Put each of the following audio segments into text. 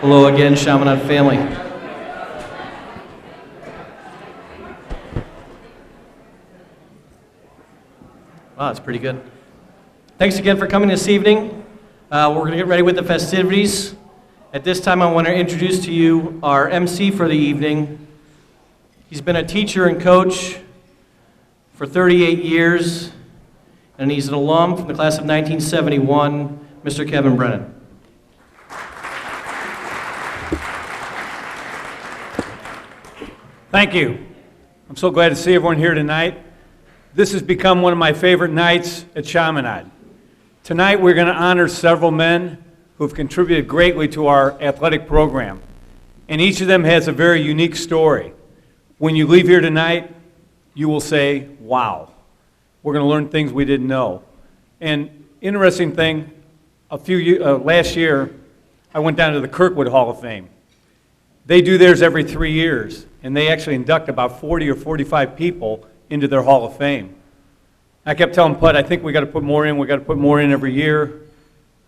Hello again, Chaminade family. Wow, that's pretty good. Thanks again for coming this evening. We're going to get ready with the festivities. At this time, I want to introduce to you our MC for the evening. He's been a teacher and coach for 38 years, and he's an alum from the class of 1971, Mr. Kevin Brennan. Thank you. I'm so glad to see everyone here tonight. This has become one of my favorite nights at Chaminade. Tonight we're going to honor several men who have contributed greatly to our athletic program. And each of them has a very unique story. When you leave here tonight, you will say, wow. We're going to learn things we didn't know. And interesting thing, last year, I went down to the Kirkwood Hall of Fame. They do theirs every 3 years, and they actually induct about 40 or 45 people into their Hall of Fame. I kept telling Pud, I think we got to put more in every year.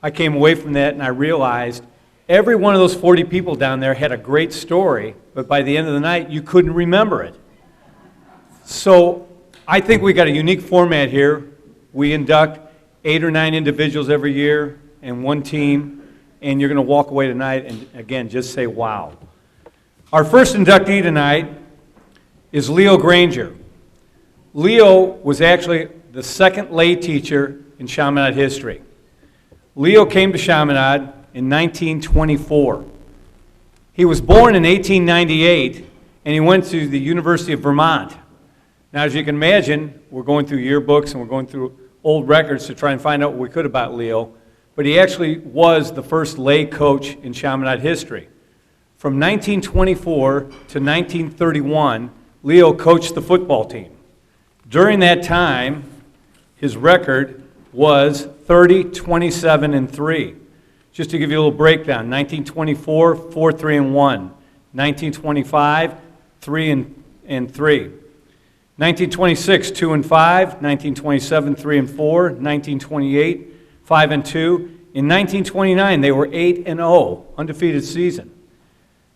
I came away from that and I realized every one of those 40 people down there had a great story, but by the end of the night, you couldn't remember it. So I think we got a unique format here. We induct 8 or 9 individuals every year and one team, and you're going to walk away tonight and, again, just say, wow. Our first inductee tonight is Leo Granger. Leo was actually the second lay teacher in Chaminade history. Leo came to Chaminade in 1924. He was born in 1898, and he went to the University of Vermont. Now, as you can imagine, we're going through yearbooks and we're going through old records to try and find out what we could about Leo, but he actually was the first lay coach in Chaminade history. From 1924 to 1931, Leo coached the football team. During that time, his record was 30-27-3. Just to give you a little breakdown, 1924, 4-3-1. 1925, 3-3. 1926, 2-5. 1927, 3-4. 1928, 5-2. In 1929, they were 8-0, undefeated season.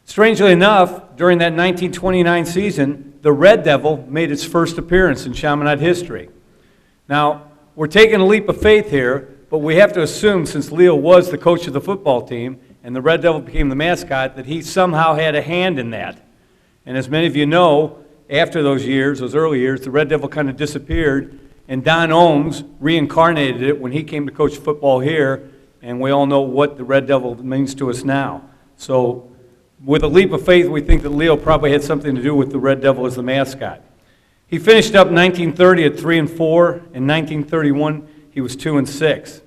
Strangely enough, during that 1929 season, the Red Devil made its first appearance in Chaminade history. Now, we're taking a leap of faith here, but we have to assume, since Leo was the coach of the football team and the Red Devil became the mascot, that he somehow had a hand in that. And as many of you know, after those years, those early years, the Red Devil kind of disappeared, and Don Ohms reincarnated it when he came to coach football here, and we all know what the Red Devil means to us now. So, with a leap of faith, we think that Leo probably had something to do with the Red Devil as the mascot. He finished up 1930 at 3-4. In 1931, he was 2-6.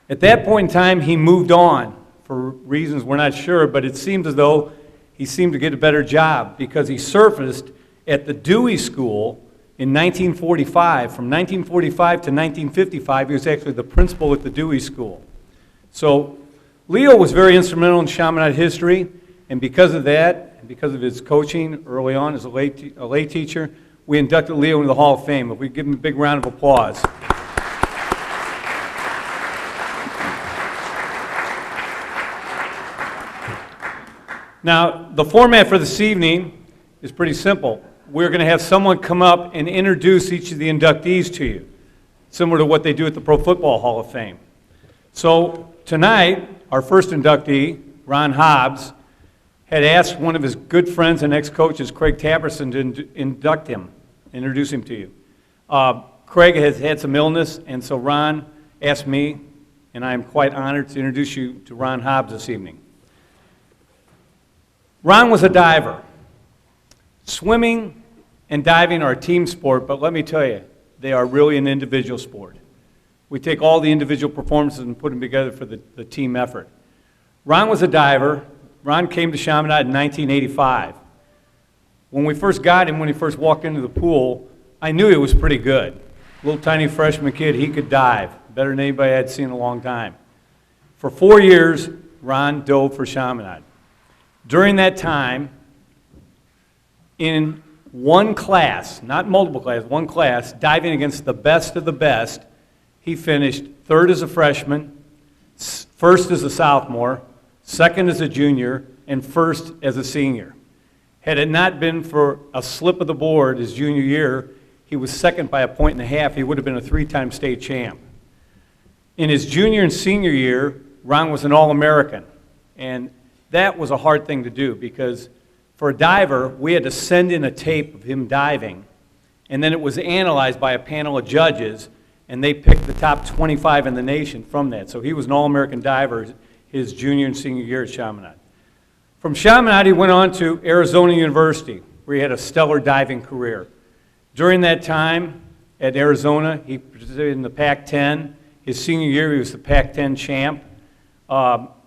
At that point in time, he moved on for reasons we're not sure, but it seems as though he seemed to get a better job because he surfaced at the Dewey School in 1945. From 1945 to 1955, he was actually the principal at the Dewey School. So Leo was very instrumental in Chaminade history. And because of that, and because of his coaching early on as a lay teacher, we inducted Leo into the Hall of Fame. If we give him a big round of applause. Now, the format for this evening is pretty simple. We're going to have someone come up and introduce each of the inductees to you, similar to what they do at the Pro Football Hall of Fame. So tonight, our first inductee, Ron Hobbs, had asked one of his good friends and ex-coaches, Craig Tapperson, to introduce him to you. Craig has had some illness, and so Ron asked me, and I am quite honored to introduce you to Ron Hobbs this evening. Ron was a diver. Swimming and diving are a team sport, but let me tell you, they are really an individual sport. We take all the individual performances and put them together for the team effort. Ron was a diver. Ron came to Chaminade in 1985. When we first got him, when he first walked into the pool, I knew he was pretty good. Little tiny freshman kid, he could dive, better than anybody I had seen in a long time. For 4 years, Ron dove for Chaminade. During that time, in one class, not multiple classes, one class, diving against the best of the best, he finished third as a freshman, first as a sophomore, second as a junior, and first as a senior. Had it not been for a slip of the board his junior year, he was second by a point and a half. He would have been a three-time state champ. In his junior and senior year, Ron was an All-American, and that was a hard thing to do because for a diver, we had to send in a tape of him diving, and then it was analyzed by a panel of judges, and they picked the top 25 in the nation from that. So he was an All-American diver his junior and senior year at Chaminade. From Chaminade, he went on to Arizona University, where he had a stellar diving career. During that time at Arizona, he participated in the Pac-10. His senior year, he was the Pac-10 champ.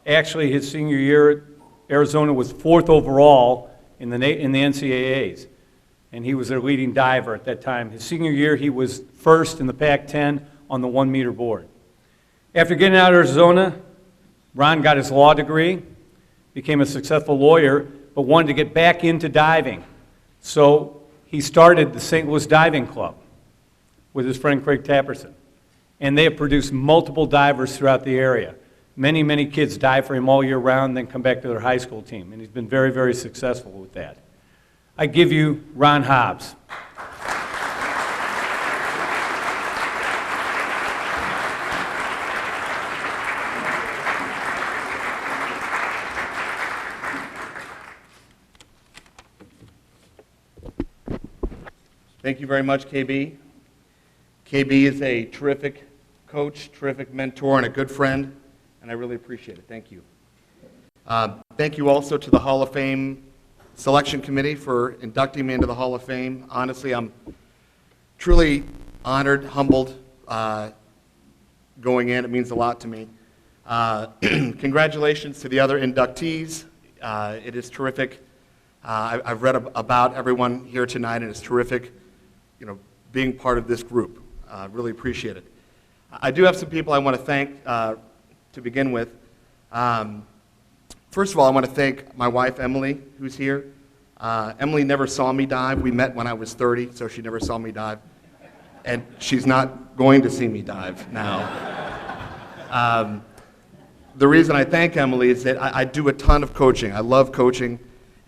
Actually, his senior year, Arizona was 4th overall in the NCAAs, and he was their leading diver at that time. His senior year, he was first in the Pac-10 on the 1-meter board. After getting out of Arizona, Ron got his law degree, became a successful lawyer, but wanted to get back into diving. So he started the St. Louis Diving Club with his friend Craig Tapperson. And they have produced multiple divers throughout the area. Many, many kids dive for him all year round, then come back to their high school team. And he's been very, very successful with that. I give you Ron Hobbs. Thank you very much, KB. KB is a terrific coach, terrific mentor, and a good friend, and I really appreciate it. Thank you. Thank you also to the Hall of Fame Selection Committee for inducting me into the Hall of Fame. Honestly, I'm truly honored, humbled going in. It means a lot to me. Congratulations to the other inductees. It is terrific. I've read about everyone here tonight, and it's terrific, being part of this group. Really appreciate it. I do have some people I want to thank to begin with. First of all, I want to thank my wife, Emily, who's here. Emily never saw me dive. We met when I was 30, so she never saw me dive. And she's not going to see me dive now. The reason I thank Emily is that I do a ton of coaching. I love coaching.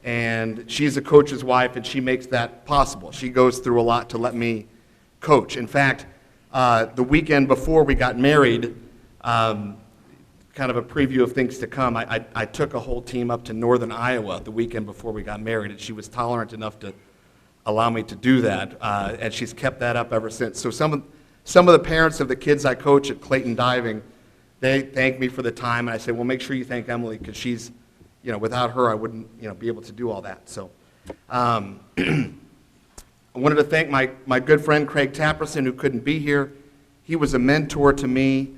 And she's a coach's wife, and she makes that possible. She goes through a lot to let me coach. In fact, the weekend before we got married, kind of a preview of things to come, I took a whole team up to northern Iowa the weekend before we got married, and she was tolerant enough to allow me to do that, and she's kept that up ever since. So some of the parents of the kids I coach at Clayton Diving, they thank me for the time, and I say, well, make sure you thank Emily, because she's, without her, I wouldn't, be able to do all that. So I wanted to thank my good friend Craig Tapperson, who couldn't be here. He was a mentor to me.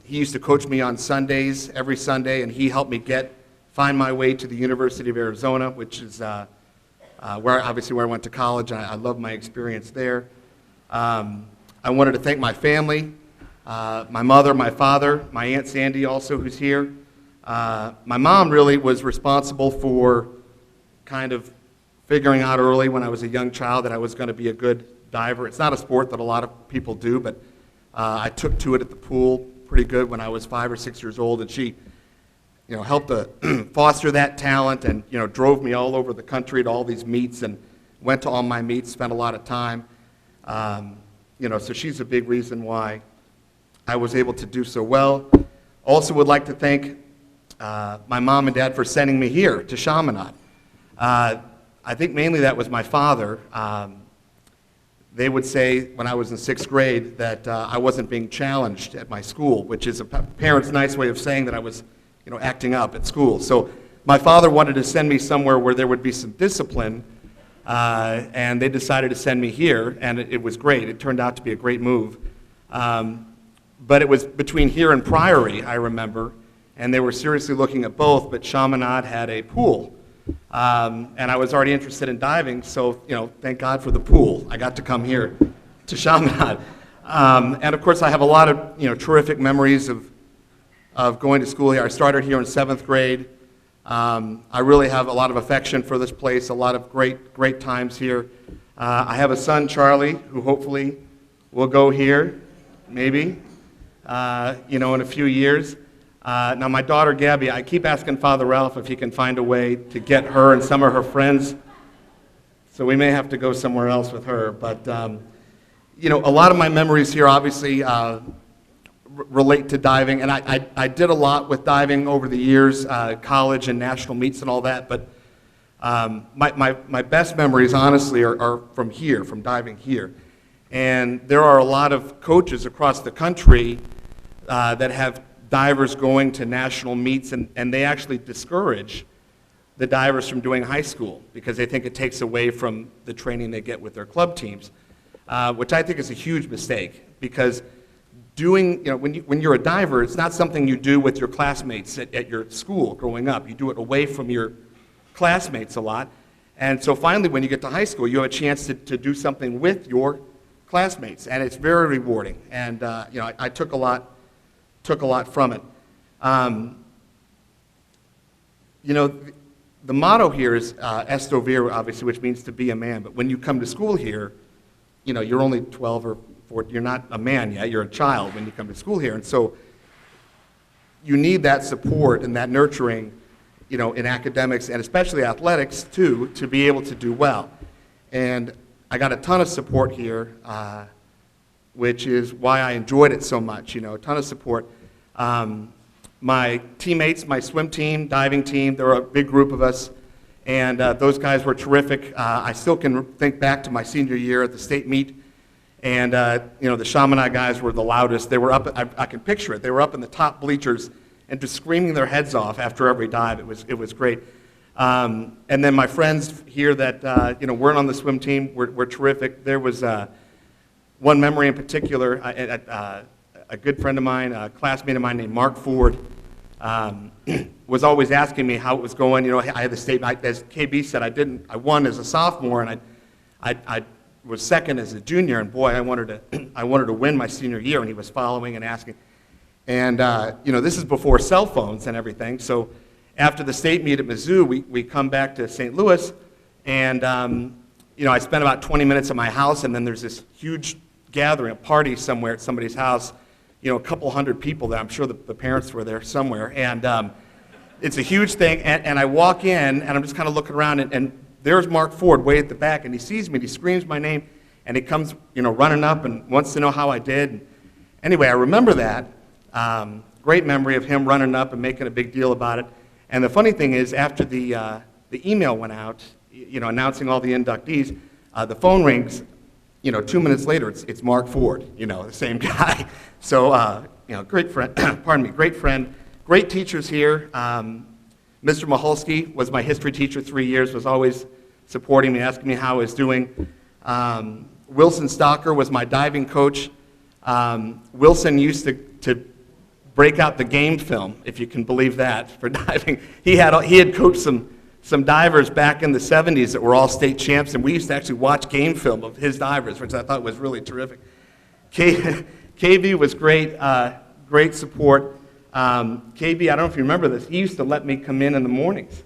He used to coach me on Sundays, every Sunday, and he helped me find my way to the University of Arizona, which is where I went to college, and I love my experience there. I wanted to thank my family, my mother, my father, my Aunt Sandy also, who's here. My mom really was responsible for kind of figuring out early when I was a young child that I was going to be a good diver. It's not a sport that a lot of people do, but I took to it at the pool pretty good when I was 5 or 6 years old, and she, helped to foster that talent and, drove me all over the country to all these meets and went to all my meets, spent a lot of time. So she's a big reason why I was able to do so well. Also would like to thank my mom and dad for sending me here to Chaminade. I think mainly that was my father. They would say when I was in 6th grade that I wasn't being challenged at my school, which is a parent's nice way of saying that I was, acting up at school. So my father wanted to send me somewhere where there would be some discipline, and they decided to send me here, and it was great. It turned out to be a great move. But it was between here and Priory, I remember, and they were seriously looking at both, but Chaminade had a pool. And I was already interested in diving, so, thank God for the pool. I got to come here to Chaminade. And of course, I have a lot of, terrific memories of going to school here. I started here in 7th grade. I really have a lot of affection for this place, a lot of great times here. I have a son, Charlie, who hopefully will go here, maybe, in a few years. Now, my daughter, Gabby, I keep asking Father Ralph if he can find a way to get her and some of her friends, so we may have to go somewhere else with her. But, you know, a lot of my memories here obviously relate to diving, and I did a lot with diving over the years, college and national meets and all that, but my best memories, honestly, are from here, from diving here. And there are a lot of coaches across the country that have divers going to national meets, and they actually discourage the divers from doing high school because they think it takes away from the training they get with their club teams, which I think is a huge mistake, because doing, you know, when you're a diver, it's not something you do with your classmates at your school growing up. You do it away from your classmates a lot. And so finally, when you get to high school, you have a chance to do something with your classmates, and it's very rewarding. And you know, I took a lot from it. You know, the motto here is esto vir, obviously, which means to be a man. But when you come to school here, you know, you're only 12 or 14. You're not a man yet. You're a child when you come to school here, and so you need that support and that nurturing, you know, in academics and especially athletics too, to be able to do well. And I got a ton of support here, which is why I enjoyed it so much, you know, a ton of support. My teammates, my swim team, diving team, there were a big group of us, and those guys were terrific. I still can think back to my senior year at the state meet, and you know, the Chaminade guys were the loudest. They were up, I can picture it, they were up in the top bleachers and just screaming their heads off after every dive. It was great. And then my friends here that you know, weren't on the swim team were terrific. There was one memory in particular, a good friend of mine, a classmate of mine named Mark Ford, was always asking me how it was going. You know, I had the state, as KB said, I won as a sophomore, and I was second as a junior, and boy, I wanted to win my senior year, and he was following and asking. And you know, this is before cell phones and everything, so after the state meet at Mizzou, we come back to St. Louis, and you know, I spent about 20 minutes at my house, and then there's this huge gathering, a party somewhere at somebody's house, you know, a couple hundred people there. I'm sure the parents were there somewhere, and it's a huge thing, and I walk in, and I'm just kind of looking around, and there's Mark Ford way at the back, and he sees me, and he screams my name, and he comes, you know, running up and wants to know how I did. And anyway, I remember that. Great memory of him running up and making a big deal about it. And the funny thing is, after the email went out, you know, announcing all the inductees, the phone rings, you know, 2 minutes later, it's Mark Ford, you know, the same guy. So, you know, great friend, pardon me, great friend, great teachers here. Mr. Maholsky was my history teacher 3 years, was always supporting me, asking me how I was doing. Wilson Stocker was my diving coach. Wilson used to break out the game film, if you can believe that, for diving. He had coached some divers back in the 70s that were all state champs, and we used to actually watch game film of his divers, which I thought was really terrific. KB was great, great support. KB, I don't know if you remember this, he used to let me come in the mornings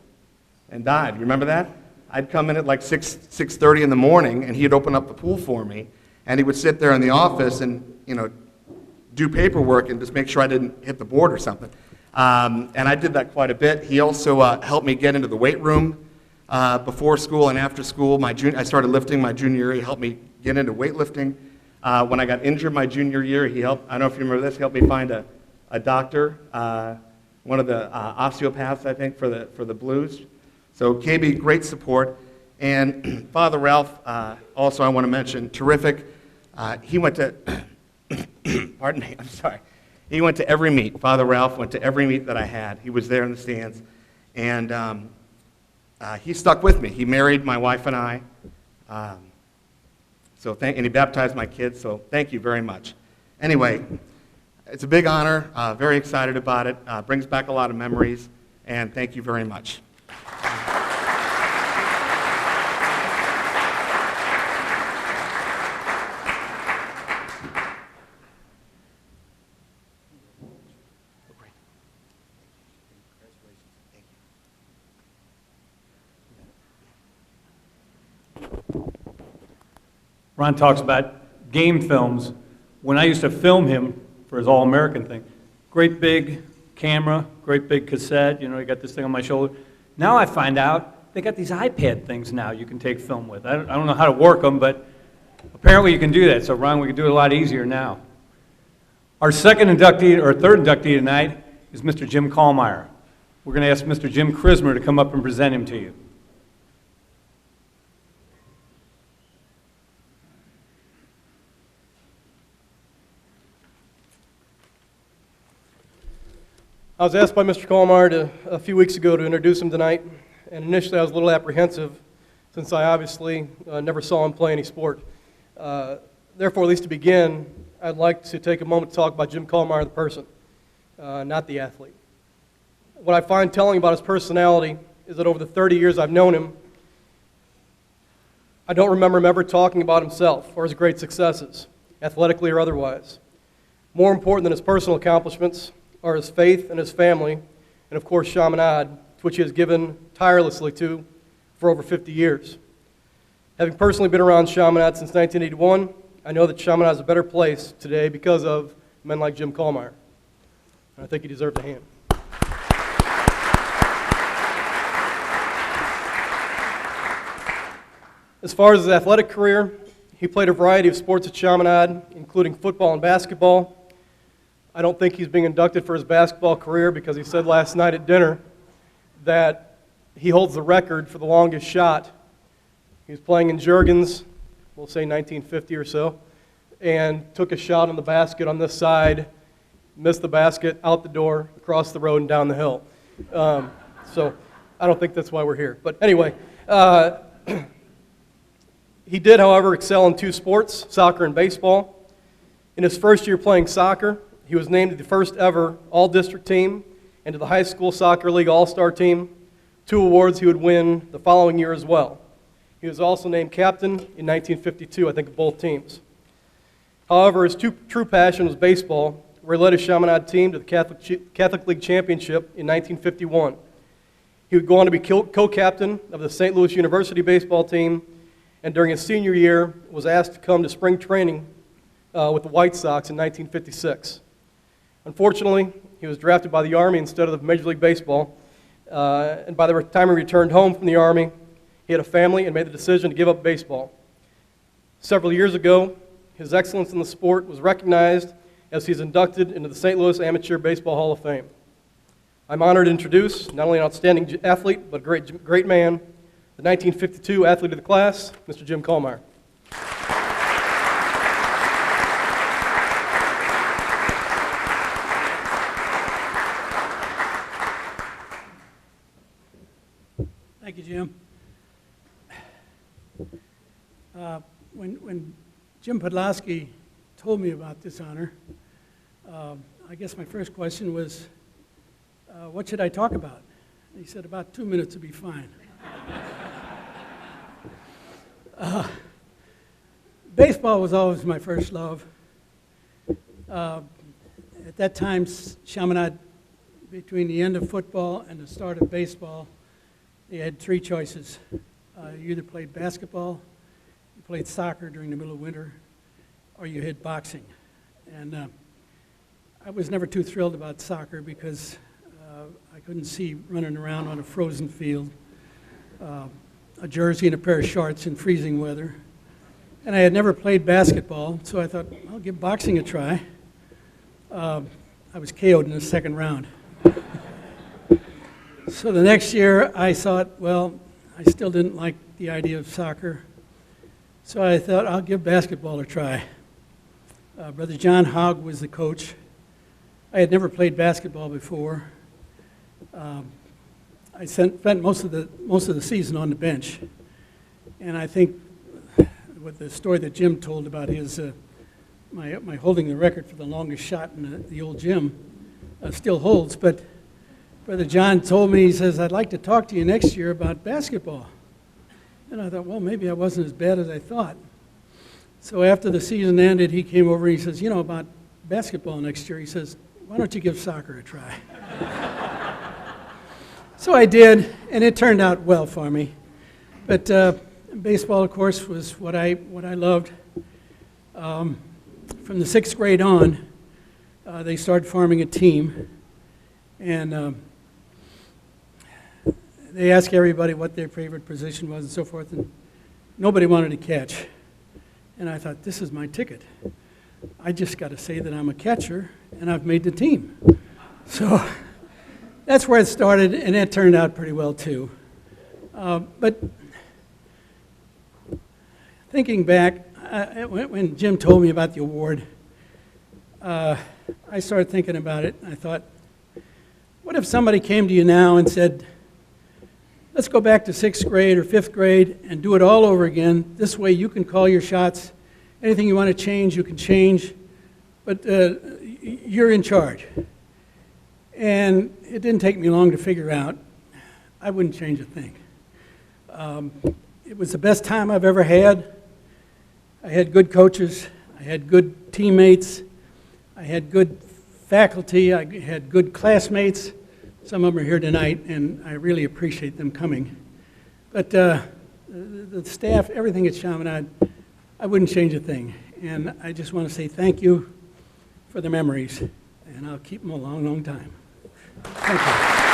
and dive. You remember that? I'd come in at like 6:30 in the morning, and he'd open up the pool for me, and he would sit there in the office and, you know, do paperwork and just make sure I didn't hit the board or something. And I did that quite a bit. He also helped me get into the weight room before school and after school. I started lifting my junior year. He helped me get into weightlifting. When I got injured my junior year, he helped, I don't know if you remember this, he helped me find a doctor, one of the osteopaths, I think, for the Blues. So KB, great support. And Father Ralph, also I want to mention, terrific. He went to, pardon me, I'm sorry. He went to every meet. Father Ralph went to every meet that I had. He was there in the stands. And he stuck with me. He married my wife and I. And he baptized my kids, so thank you very much. Anyway, it's a big honor. Very excited about it. Brings back a lot of memories. And thank you very much. Ron talks about game films. When I used to film him for his All-American thing, great big camera, great big cassette, you know, you got this thing on my shoulder. Now I find out they got these iPad things now you can take film with. I don't know how to work them, but apparently you can do that. So Ron, we can do it a lot easier now. Our second inductee, or third inductee tonight, is Mr. Jim Kallmeyer. We're going to ask Mr. Jim Krismer to come up and present him to you. I was asked by Mr. Kallmeyer a few weeks ago to introduce him tonight, and initially I was a little apprehensive since I obviously never saw him play any sport. Therefore, at least to begin, I'd like to take a moment to talk about Jim Kallmeyer, the person, not the athlete. What I find telling about his personality is that over the 30 years I've known him, I don't remember him ever talking about himself or his great successes, athletically or otherwise. More important than his personal accomplishments are his faith and his family, and of course Chaminade, which he has given tirelessly to for over 50 years. Having personally been around Chaminade since 1981, I know that Chaminade is a better place today because of men like Jim Kallmeyer. And I think he deserves a hand. As far as his athletic career, he played a variety of sports at Chaminade, including football and basketball. I don't think he's being inducted for his basketball career because he said last night at dinner that he holds the record for the longest shot. He was playing in Juergens, we'll say 1950 or so, and took a shot on the basket on this side, missed the basket, out the door, across the road, and down the hill. So I don't think that's why we're here. But anyway, he did, however, excel in two sports, soccer and baseball. In his first year playing soccer, he was named to the first ever all-district team and to the high school soccer league all-star team, two awards he would win the following year as well. He was also named captain in 1952, I think, of both teams. However, his true passion was baseball, where he led his Chaminade team to the Catholic League Championship in 1951. He would go on to be co-captain of the St. Louis University baseball team, and during his senior year was asked to come to spring training with the White Sox in 1956. Unfortunately, he was drafted by the Army instead of Major League Baseball, and by the time he returned home from the Army, he had a family and made the decision to give up baseball. Several years ago, his excellence in the sport was recognized as he's inducted into the St. Louis Amateur Baseball Hall of Fame. I'm honored to introduce not only an outstanding athlete, but a great man, the 1952 athlete of the class, Mr. Jim Kallmeyer. Thank you, Jim. When Jim Podolsky told me about this honor, I guess my first question was, what should I talk about? And he said, about 2 minutes would be fine. Baseball was always my first love. At that time, Chaminade, between the end of football and the start of baseball, they had three choices. You either played basketball, you played soccer during the middle of winter, or you hit boxing. And I was never too thrilled about soccer because I couldn't see running around on a frozen field, a jersey and a pair of shorts in freezing weather. And I had never played basketball, so I thought, I'll give boxing a try. I was KO'd in the second round. So the next year I thought, well, I still didn't like the idea of soccer. So I thought, I'll give basketball a try. Brother John Hogg was the coach. I had never played basketball before. I spent most of the season on the bench. And I think with the story that Jim told about his, my holding the record for the longest shot in the old gym still holds. But Brother John told me, he says, I'd like to talk to you next year about basketball. And I thought, well, maybe I wasn't as bad as I thought. So after the season ended, he came over and he says, you know, about basketball next year, he says, why don't you give soccer a try? So I did, and it turned out well for me. But baseball, of course, was what I loved. From the 6th grade on, they started forming a team. And they asked everybody what their favorite position was and so forth, and nobody wanted to catch. And I thought, this is my ticket. I just got to say that I'm a catcher, and I've made the team. So that's where it started, and that turned out pretty well, too. But thinking back, when Jim told me about the award, I started thinking about it, and I thought, what if somebody came to you now and said, let's go back to 6th grade or 5th grade and do it all over again. This way you can call your shots. Anything you want to change, you can change. But you're in charge. And it didn't take me long to figure out I wouldn't change a thing. It was the best time I've ever had. I had good coaches. I had good teammates. I had good faculty. I had good classmates. Some of them are here tonight, and I really appreciate them coming. But the staff, everything at Chaminade, I wouldn't change a thing. And I just want to say thank you for the memories, and I'll keep them a long, long time. Thank you.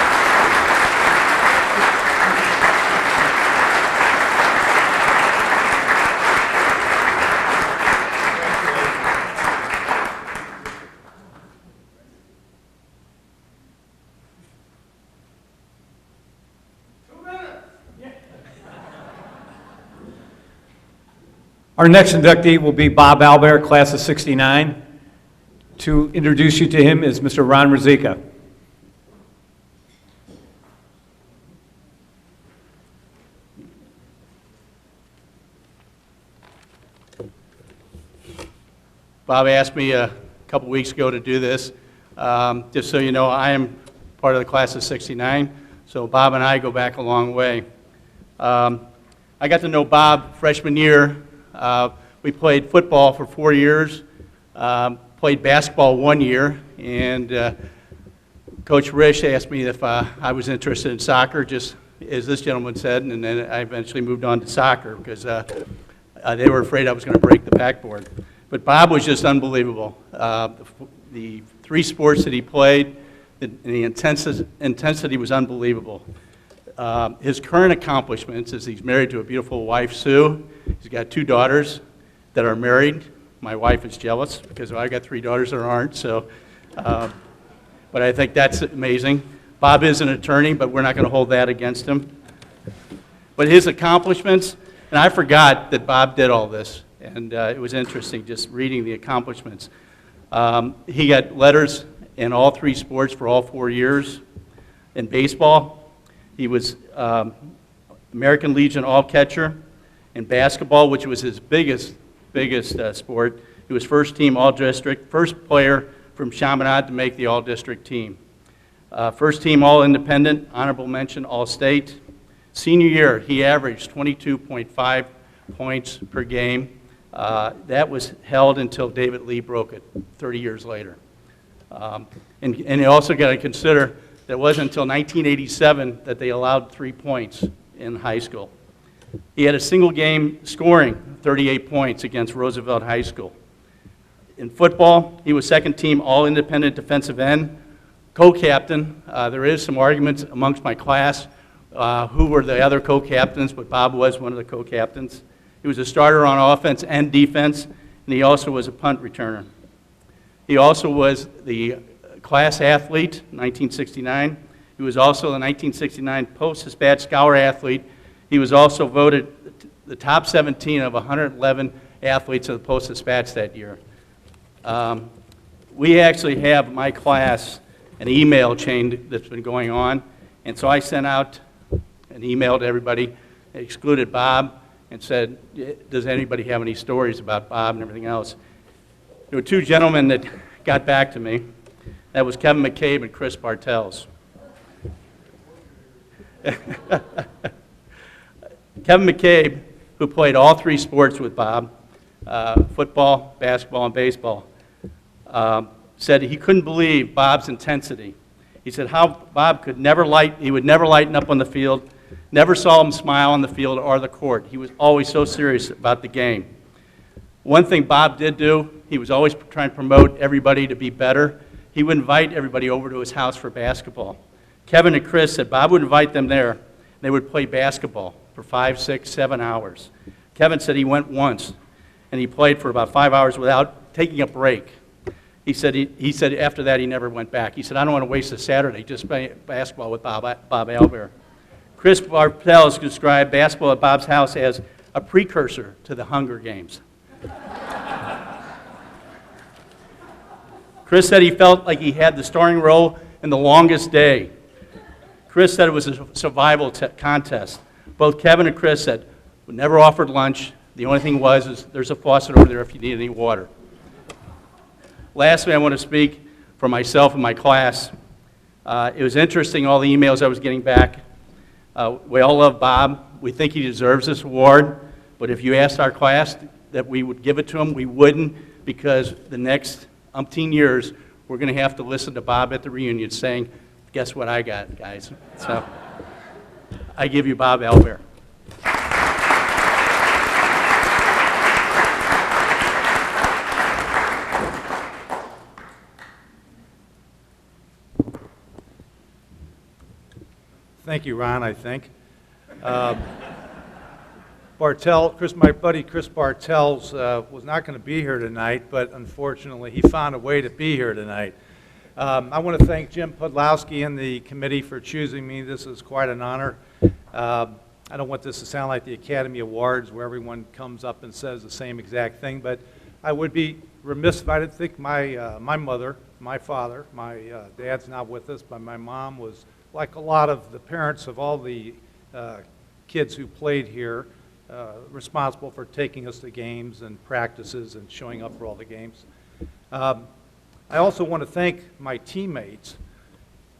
Our next inductee will be Bob Albert, class of '69. To introduce you to him is Mr. Ron Rizika. Bob asked me a couple weeks ago to do this. Just so you know, I am part of the class of '69, so Bob and I go back a long way. I got to know Bob freshman year. We played football for 4 years, played basketball 1 year, and Coach Risch asked me if I was interested in soccer, just as this gentleman said, and then I eventually moved on to soccer because they were afraid I was going to break the backboard. But Bob was just unbelievable. The 3 sports that he played, the intensity was unbelievable. His current accomplishments is he's married to a beautiful wife, Sue. He's got 2 daughters that are married. My wife is jealous because I got 3 daughters that aren't. So, but I think that's amazing. Bob is an attorney, but we're not going to hold that against him. But his accomplishments, and I forgot that Bob did all this, and it was interesting just reading the accomplishments. He got letters in all 3 sports for all 4 years. In baseball, he was American Legion All-Catcher. In basketball, which was his biggest sport, he was first team All-District, first player from Chaminade to make the All-District team. First team All-Independent, honorable mention All-State. Senior year, he averaged 22.5 points per game. That was held until David Lee broke it 30 years later. And you also got to consider that it wasn't until 1987 that they allowed 3 points in high school. He had a single game scoring 38 points against Roosevelt High School. In football, he was second team All-Independent defensive end, co-captain. There is some arguments amongst my class who were the other co-captains, but Bob was one of the co-captains. He was a starter on offense and defense, and he also was a punt returner. He also was the class athlete, 1969. He was also the 1969 Post-Dispatch Scholar athlete. He was also voted the top 17 of 111 athletes of the Post-Dispatch that year. We actually have my class an email chain that's been going on, and so I sent out an email to everybody, excluded Bob, and said, does anybody have any stories about Bob and everything else? There were 2 gentlemen that got back to me. That was Kevin McCabe and Chris Bartels. Kevin McCabe, who played all 3 sports with Bob, football, basketball, and baseball, said he couldn't believe Bob's intensity. He said how Bob could he would never lighten up on the field, never saw him smile on the field or the court. He was always so serious about the game. One thing Bob did do, he was always trying to promote everybody to be better, he would invite everybody over to his house for basketball. Kevin and Chris said Bob would invite them there, and they would play basketball for 5, 6, 7 hours. Kevin said he went once, and he played for about 5 hours without taking a break. He said after that he never went back. He said, I don't want to waste a Saturday just playing basketball with Bob Albert. Chris Bartels described basketball at Bob's house as a precursor to the Hunger Games. Chris said he felt like he had the starting role in The Longest Day. Chris said it was a survival contest. Both Kevin and Chris said, we never offered lunch. The only thing was is there's a faucet over there if you need any water. Lastly, I want to speak for myself and my class. It was interesting, all the emails I was getting back. We all love Bob. We think he deserves this award. But if you asked our class that we would give it to him, we wouldn't, because the next umpteen years, we're going to have to listen to Bob at the reunion saying, guess what I got, guys? So I give you Bob Albert. Thank you, Ron, I think. My buddy Chris Bartels was not going to be here tonight, but unfortunately he found a way to be here tonight. I want to thank Jim Podlowski and the committee for choosing me. This is quite an honor. I don't want this to sound like the Academy Awards where everyone comes up and says the same exact thing, but I would be remiss if I didn't think my mother, my father, my dad's not with us, but my mom was, like a lot of the parents of all the kids who played here, responsible for taking us to games and practices and showing up for all the games. I also want to thank my teammates,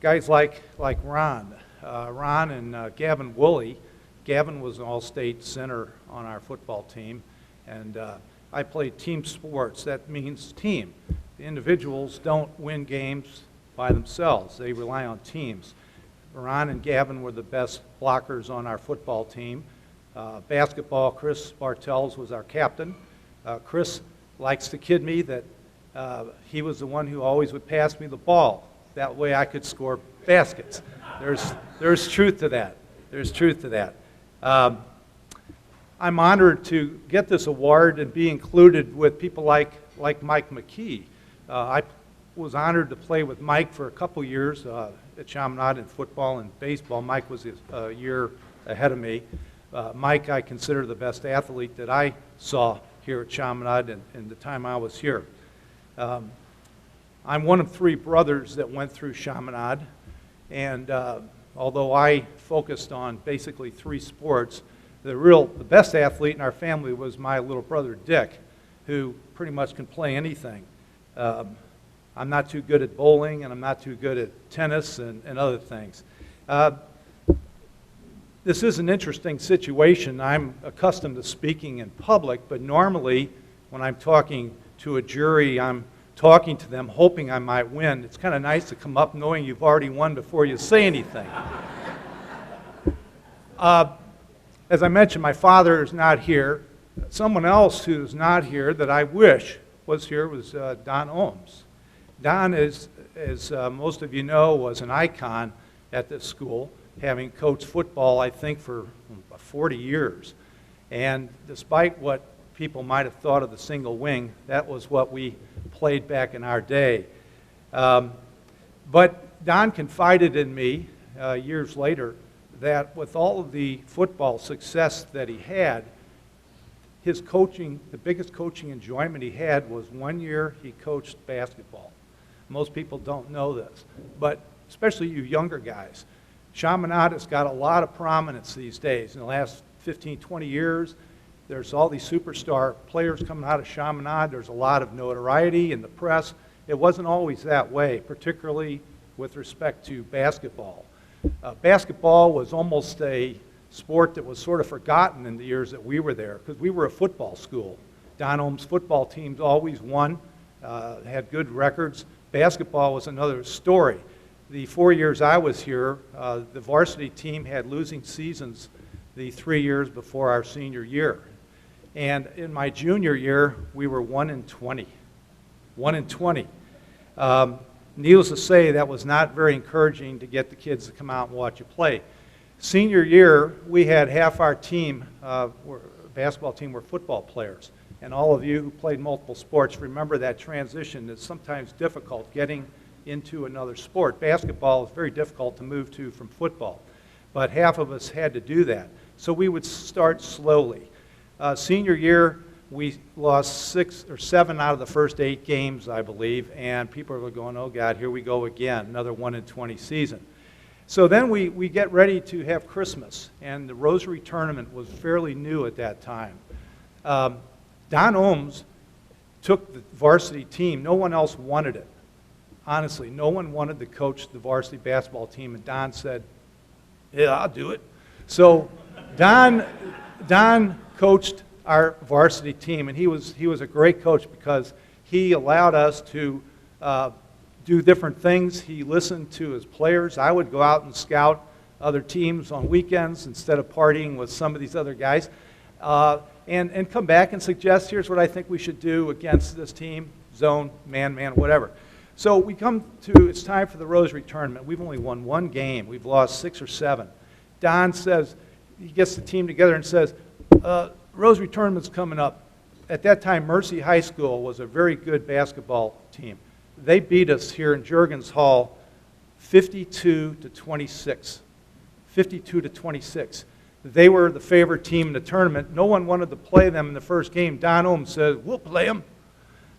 guys like Ron. Ron and Gavin Woolley. Gavin was an all-state center on our football team, and I played team sports. That means team. The individuals don't win games by themselves. They rely on teams. Ron and Gavin were the best blockers on our football team. Basketball, Chris Bartels was our captain. Chris likes to kid me that he was the one who always would pass me the ball. That way I could score baskets. There's truth to that. There's truth to that. I'm honored to get this award and be included with people like Mike McKee. I was honored to play with Mike for a couple years at Chaminade in football and baseball. Mike was a year ahead of me. Mike, I consider the best athlete that I saw here at Chaminade in the time I was here. I'm one of 3 brothers that went through Chaminade, and although I focused on basically 3 sports, the best athlete in our family was my little brother Dick, who pretty much can play anything. I'm not too good at bowling, and I'm not too good at tennis and other things. This is an interesting situation. I'm accustomed to speaking in public, but normally when I'm talking to a jury, I'm talking to them hoping I might win. It's kind of nice to come up knowing you've already won before you say anything. As I mentioned, my father is not here. Someone else who's not here that I wish was here was Don Ohms. Don, as most of you know, was an icon at this school, having coached football, I think, for 40 years. And despite what people might have thought of the single wing, that was what we played back in our day. But Don confided in me years later that with all of the football success that he had, his coaching, the biggest coaching enjoyment he had was one year he coached basketball. Most people don't know this, but especially you younger guys. Chaminade has got a lot of prominence these days. In the last 15, 20 years, there's all these superstar players coming out of Chaminade. There's a lot of notoriety in the press. It wasn't always that way, particularly with respect to basketball. Basketball was almost a sport that was sort of forgotten in the years that we were there, because we were a football school. Don Ohms' football teams always won, had good records. Basketball was another story. The 4 years I was here, the varsity team had losing seasons the 3 years before our senior year. And in my junior year, we were 1-20. 1-20. needless to say, that was not very encouraging to get the kids to come out and watch you play. Senior year, we had half our team, basketball team, were football players. And all of you who played multiple sports remember that transition is sometimes difficult getting into another sport. Basketball is very difficult to move to from football, but half of us had to do that. So we would start slowly. Senior year, we lost 6 or 7 out of the first 8 games, I believe, and people were going, oh God, here we go again, another 1-20 season. So then we get ready to have Christmas, and the Rosary Tournament was fairly new at that time. Don Ohms took the varsity team. No one else wanted it. Honestly, no one wanted to coach the varsity basketball team, and Don said, yeah, I'll do it. So Don coached our varsity team, and he was a great coach because he allowed us to do different things. He listened to his players. I would go out and scout other teams on weekends instead of partying with some of these other guys. And come back and suggest, here's what I think we should do against this team, zone, man, whatever. So we come to, it's time for the Rosary Tournament. We've only won 1 game. We've lost 6 or 7. Don says, he gets the team together and says, Rosary Tournament's coming up. At that time, Mercy High School was a very good basketball team. They beat us here in Juergens Hall 52-26. 52-26. They were the favorite team in the tournament. No one wanted to play them in the first game. Don Ohms said, we'll play them.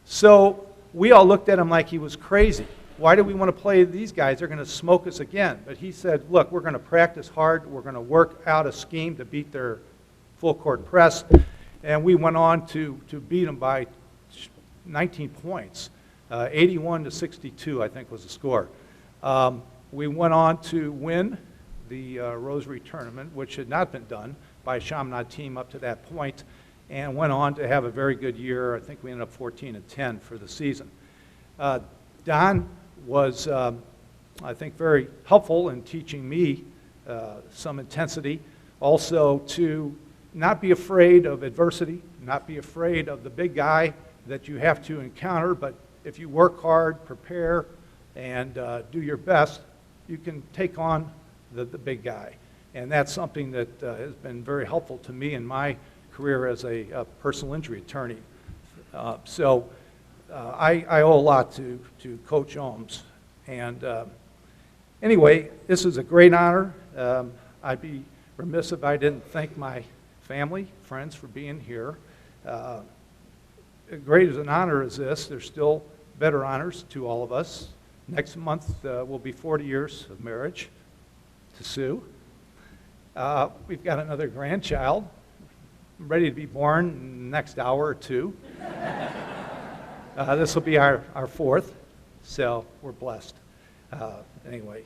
So we all looked at him like he was crazy. Why do we want to play these guys? They're going to smoke us again. But he said, look, we're going to practice hard. We're going to work out a scheme to beat their full court press. And we went on to beat them by 19 points. 81-62, I think, was the score. We went on to win the Rosary Tournament, which had not been done by a Chaminade team up to that point, and went on to have a very good year. I think we ended up 14-10 for the season. Don was, I think, very helpful in teaching me some intensity, also to not be afraid of adversity, not be afraid of the big guy that you have to encounter, but if you work hard, prepare, and do your best, you can take on the big guy. And that's something that has been very helpful to me in my career as a personal injury attorney. So I owe a lot to Coach Ohms. And anyway, this is a great honor. I'd be remiss if I didn't thank my family, friends for being here. Great as an honor as this, there's still better honors to all of us. Next month will be 40 years of marriage to Sue. We've got another grandchild ready to be born in the next hour or 2. This will be our 4th, so we're blessed. Anyway,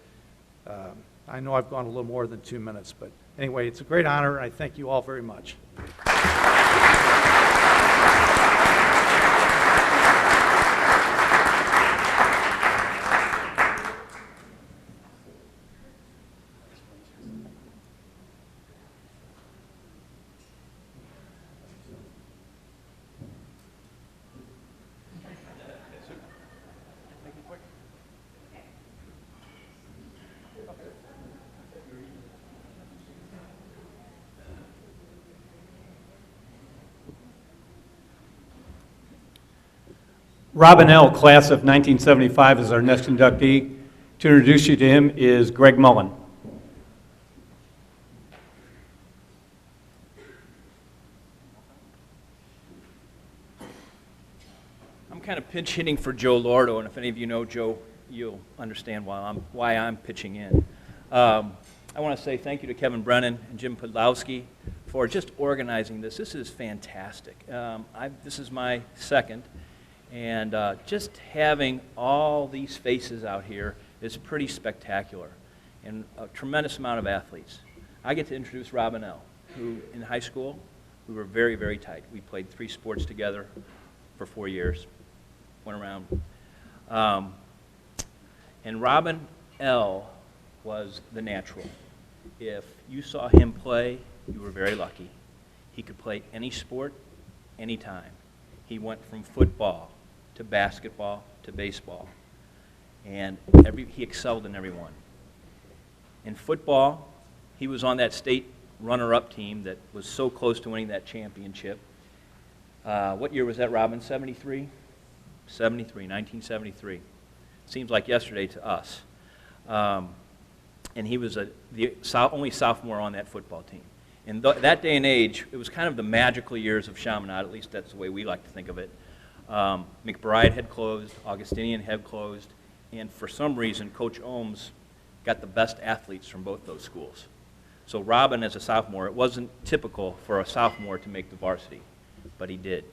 I know I've gone a little more than 2 minutes, but anyway, it's a great honor, and I thank you all very much. Robin L., class of 1975, is our next inductee. To introduce you to him is Greg Mullen. I'm kind of pinch hitting for Joe Lordo, and if any of you know Joe, you'll understand why I'm pitching in. I want to say thank you to Kevin Brennan and Jim Podlowski for just organizing this. This is fantastic. This is my second. And just having all these faces out here is pretty spectacular, and a tremendous amount of athletes. I get to introduce Robin L., who in high school, we were very, very tight. We played 3 sports together for 4 years, went around. And Robin L. was the natural. If you saw him play, you were very lucky. He could play any sport, anytime. He went from football to basketball to baseball. and he excelled in every one. In football, he was on that state runner-up team that was so close to winning that championship. What year was that, Robin? 73? 1973. Seems like yesterday to us. And he was the only sophomore on that football team. In that day and age, it was kind of the magical years of Chaminade, at least that's the way we like to think of it. McBride had closed, Augustinian had closed, and for some reason, Coach Ohms got the best athletes from both those schools. So Robin, as a sophomore, it wasn't typical for a sophomore to make the varsity, but he did.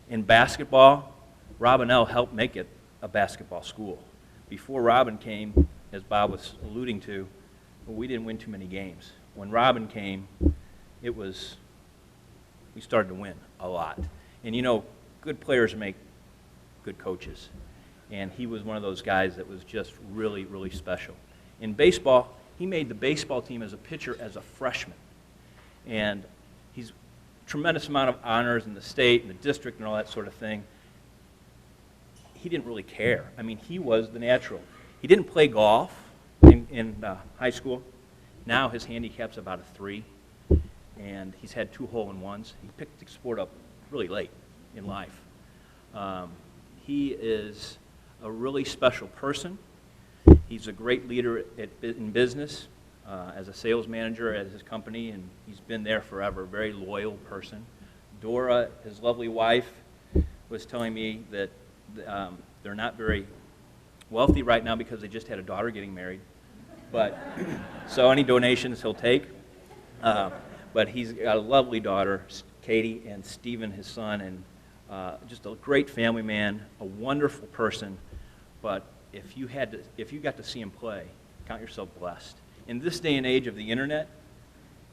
In basketball, Robin L. helped make it a basketball school. Before Robin came, as Bob was alluding to, we didn't win too many games. When Robin came, we started to win a lot. And you know, good players make good coaches. And he was one of those guys that was just really, really special. In baseball, he made the baseball team as a pitcher as a freshman. And he's tremendous amount of honors in the state and the district and all that sort of thing. He didn't really care. I mean, he was the natural. He didn't play golf in high school. Now his handicap's about a 3, and he's had 2 hole-in-ones. He picked the sport up really late in life. He is a really special person. He's a great leader in business, as a sales manager at his company, and he's been there forever, very loyal person. Dora, his lovely wife, was telling me that they're not very wealthy right now because they just had a daughter getting married. But so any donations he'll take. But he's got a lovely daughter, Katie, and Stephen, his son, and just a great family man, a wonderful person. But if you got to see him play, count yourself blessed. In this day and age of the internet,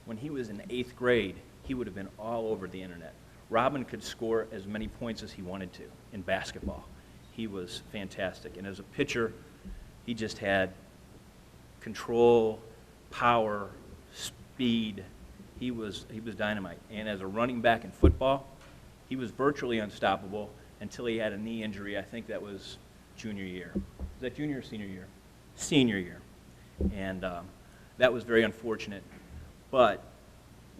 when he was in 8th grade, he would have been all over the internet. Robin could score as many points as he wanted to in basketball. He was fantastic. And as a pitcher, he just had control, power, speed. He was dynamite. And as a running back in football, he was virtually unstoppable until he had a knee injury. I think that was junior year. Was that junior or senior year? Senior year. And that was very unfortunate. But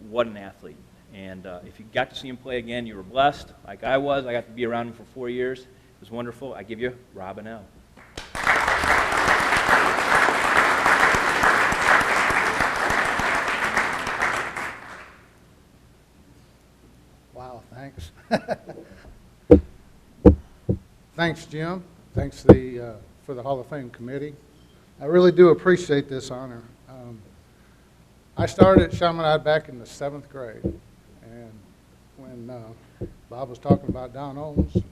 what an athlete. And if you got to see him play again, you were blessed, like I was. I got to be around him for 4 years. It was wonderful. I give you Robin L. Wow, thanks. Thanks, Jim. Thanks for the Hall of Fame committee. I really do appreciate this honor. I started at Chaminade back in the 7th grade, and when Bob was talking about Don Ohms,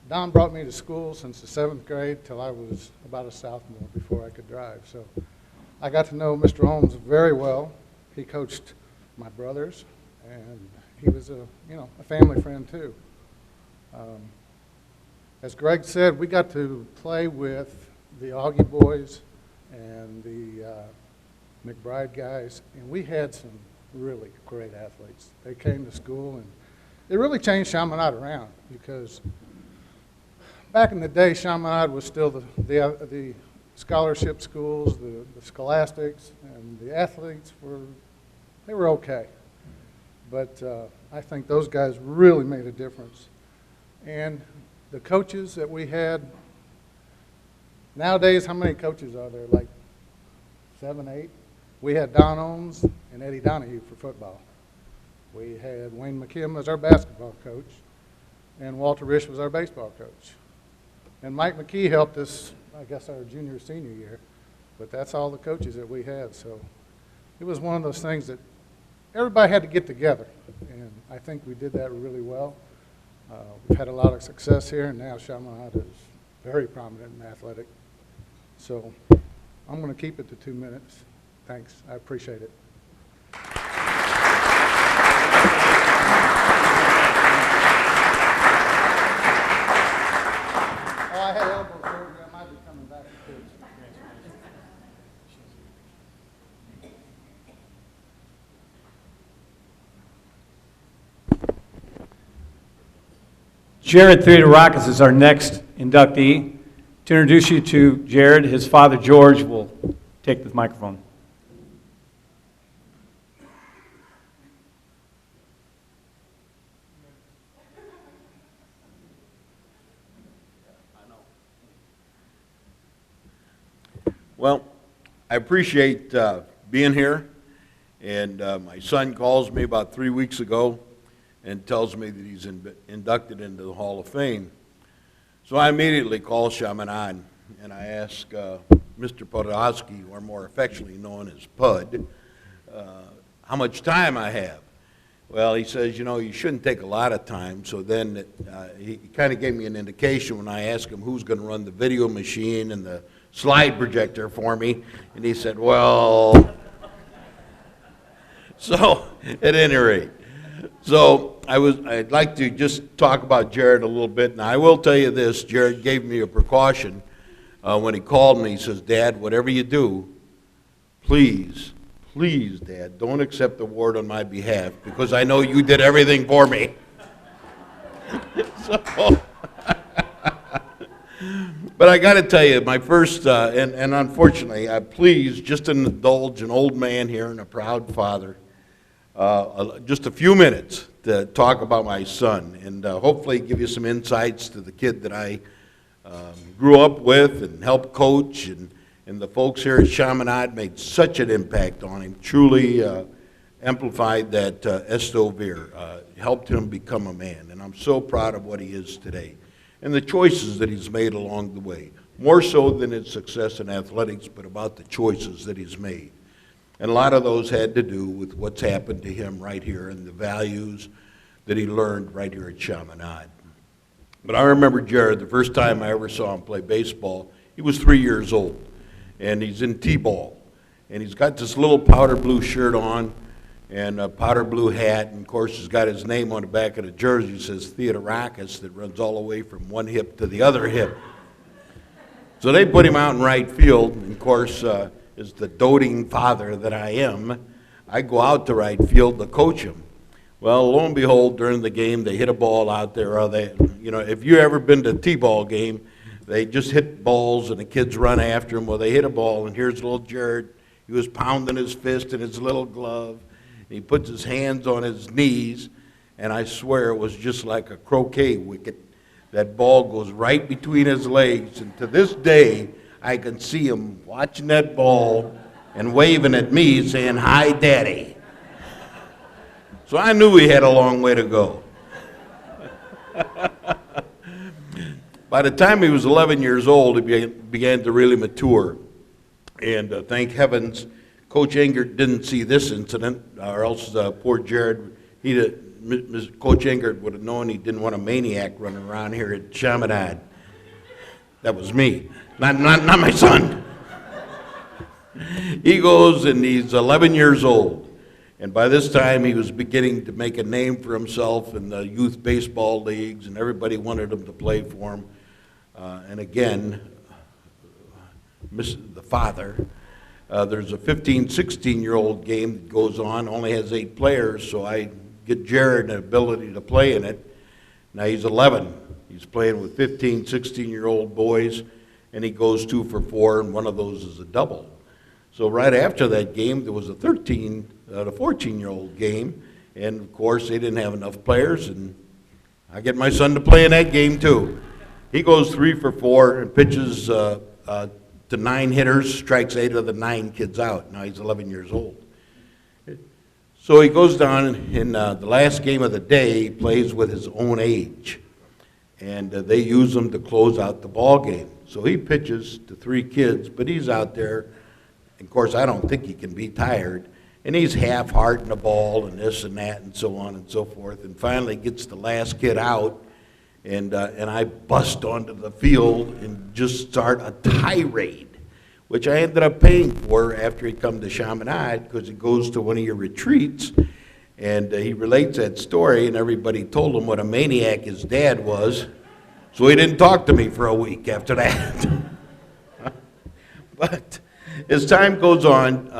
Don brought me to school since the 7th grade till I was about a sophomore before I could drive. So I got to know Mr. Ohms very well. He coached my brothers, and he was a family friend too. As Greg said, we got to play with the Augie boys and the McBride guys, and we had some really great athletes. They came to school, and they really changed Chaminade around, because back in the day, Chaminade was still the scholarship schools, the scholastics, and the athletes were okay. But I think those guys really made a difference. And the coaches that we had, nowadays, how many coaches are there? Like 7, 8? We had Don Ohms and Eddie Donahue for football. We had Wayne McKim as our basketball coach, and Walter Risch was our baseball coach. And Mike McKee helped us, I guess, our junior, senior year. But that's all the coaches that we had. So it was one of those things that everybody had to get together, and I think we did that really well. We've had a lot of success here, and now Chaminade is very prominent in athletic. So I'm going to keep it to 2 minutes. Thanks. I appreciate it. Oh, I had elbow surgery. I might be coming back to pitch. Jared Theodorokis is our next inductee. To introduce you to Jared, his father George will take the microphone. Well, I appreciate being here, and my son calls me about 3 weeks ago and tells me that he's inducted into the Hall of Fame. So I immediately call Chaminade, and I ask Mr. Podolsky, or more affectionately known as Pud, how much time I have. Well, he says, you know, you shouldn't take a lot of time. So then he kind of gave me an indication when I asked him who's going to run the video machine and the slide projector for me, and he said, well, so at any rate, so I'd like to just talk about Jared a little bit. Now I will tell you this, Jared gave me a precaution when he called me. He says, Dad, whatever you do, please, Dad, don't accept the award on my behalf, because I know you did everything for me. So, but I got to tell you, my first, and unfortunately, please just indulge an old man here and a proud father, just a few minutes to talk about my son, and hopefully give you some insights to the kid that I grew up with and helped coach, and the folks here at Chaminade made such an impact on him, truly amplified that estovir, helped him become a man, and I'm so proud of what he is today, and the choices that he's made along the way, more so than his success in athletics, but about the choices that he's made. And a lot of those had to do with what's happened to him right here and the values that he learned right here at Chaminade. But I remember Jared, the first time I ever saw him play baseball, he was 3 years old, and he's in T-ball. And he's got this little powder blue shirt on and a powder blue hat, and of course he's got his name on the back of the jersey. It says Theodorakis, that runs all the way from one hip to the other hip. So they put him out in right field, and of course, as the doting father that I am, I go out to right field to coach him. Well, lo and behold, during the game, they hit a ball out there. If you ever been to a T-ball game, they just hit balls and the kids run after them. Well, they hit a ball, and here's little Jared. He was pounding his fist in his little glove. He puts his hands on his knees, and I swear it was just like a croquet wicket. That ball goes right between his legs, and to this day, I can see him watching that ball and waving at me saying, "Hi, Daddy." So I knew he had a long way to go. By the time he was 11 years old, he began to really mature. And thank heavens, Coach Engert didn't see this incident, or else poor Jared, Coach Engert would have known he didn't want a maniac running around here at Chaminade. That was me, not my son. He goes, and he's 11 years old. And by this time, he was beginning to make a name for himself in the youth baseball leagues, and everybody wanted him to play for him. And again, the father, there's a 15, 16-year-old game that goes on, only has 8 players, so I get Jared an ability to play in it. Now he's 11. He's playing with 15, 16-year-old boys, and he goes 2 for 4, and one of those is a double. So right after that game, there was a 14-year-old game, and of course they didn't have enough players, and I get my son to play in that game too. He goes 3 for 4 and pitches to 9 hitters, strikes 8 of the 9 kids out. Now he's 11 years old. So he goes down in the last game of the day, he plays with his own age, and they use him to close out the ball game. So he pitches to 3 kids, but he's out there. Of course, I don't think he can be tired. And he's half-hearting the ball and this and that and so on and so forth. And finally gets the last kid out. And I bust onto the field and just start a tirade, which I ended up paying for after he come to Chaminade, because he goes to one of your retreats. And he relates that story, and everybody told him what a maniac his dad was. So he didn't talk to me for a week after that. But as time goes on,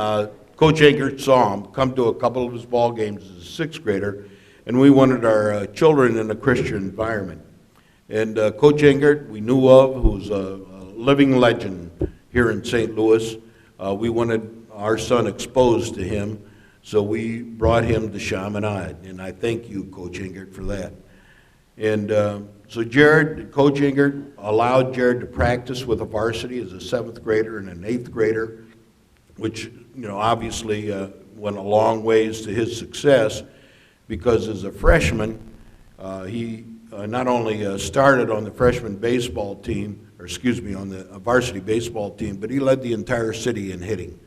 Coach Engert saw him come to a couple of his ball games as a 6th grader, and we wanted our children in a Christian environment. And Coach Engert, we knew of, who's a living legend here in St. Louis. We wanted our son exposed to him, so we brought him to Chaminade, and I thank you, Coach Ingert, for that. And so Coach Ingert allowed Jared to practice with a varsity as a 7th grader and an 8th grader, which, obviously went a long ways to his success, because as a freshman, he not only started on the freshman baseball team, on the varsity baseball team, but he led the entire city in hitting,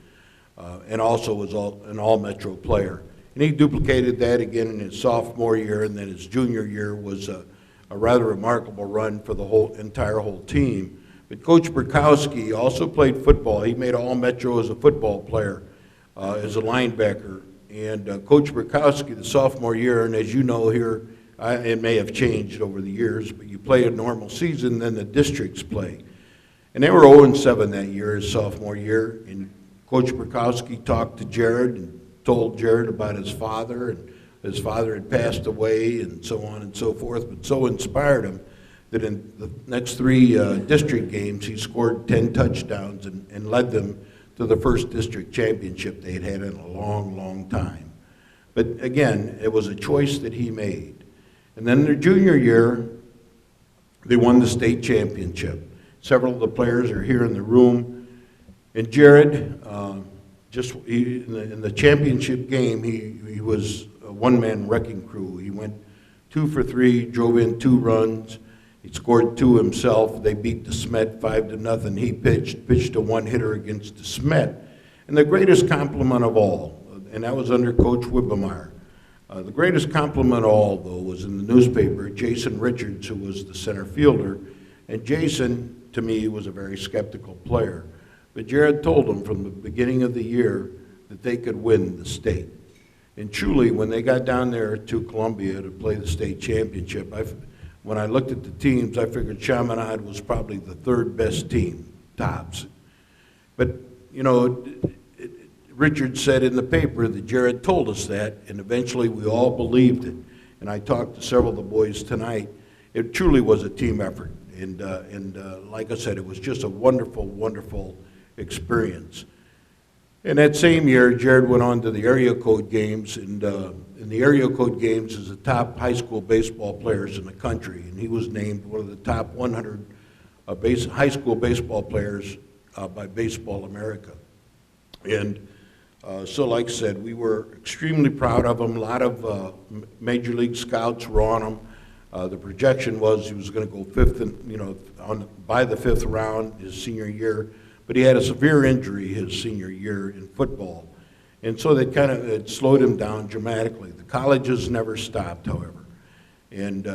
and also was an all-metro player. And he duplicated that again in his sophomore year, and then his junior year was a rather remarkable run for the entire team. But Coach Burkowski also played football. He made all-metro as a football player, as a linebacker. And Coach Burkowski, the sophomore year, and as you know here, it may have changed over the years, but you play a normal season, then the districts play. And they were 0-7 that year, his sophomore year. And Coach Burkowski talked to Jared and told Jared about his father, and his father had passed away, and so on and so forth, but so inspired him that in the next 3 district games, he scored 10 touchdowns and led them to the first district championship they had in a long, long time. But again, it was a choice that he made. And then their junior year, they won the state championship. Several of the players are here in the room. And Jared, in the championship game, he was a one-man wrecking crew. He went 2 for 3, drove in 2 runs. He scored 2 himself. They beat the Smet 5-0. He pitched a one-hitter against the Smet. And the greatest compliment of all, and that was under Coach Wibbemeyer, the greatest compliment of all, though, was in the newspaper. Jason Richards, who was the center fielder, and Jason, to me, was a very skeptical player. But Jared told him from the beginning of the year that they could win the state. And truly, when they got down there to Columbia to play the state championship, when I looked at the teams, I figured Chaminade was probably the 3rd best team, tops. But, Richard said in the paper that Jared told us that, and eventually we all believed it. And I talked to several of the boys tonight. It truly was a team effort. And like I said, it was just a wonderful, wonderful experience. And that same year, Jared went on to the area code games, and in the area code games is the top high school baseball players in the country, and he was named one of the top 100 high school baseball players by Baseball America. And so like I said, we were extremely proud of him. A lot of major league scouts were on him. The projection was he was going to go 5th, by the 5th round his senior year. But he had a severe injury his senior year in football. And so it slowed him down dramatically. The colleges never stopped, however. And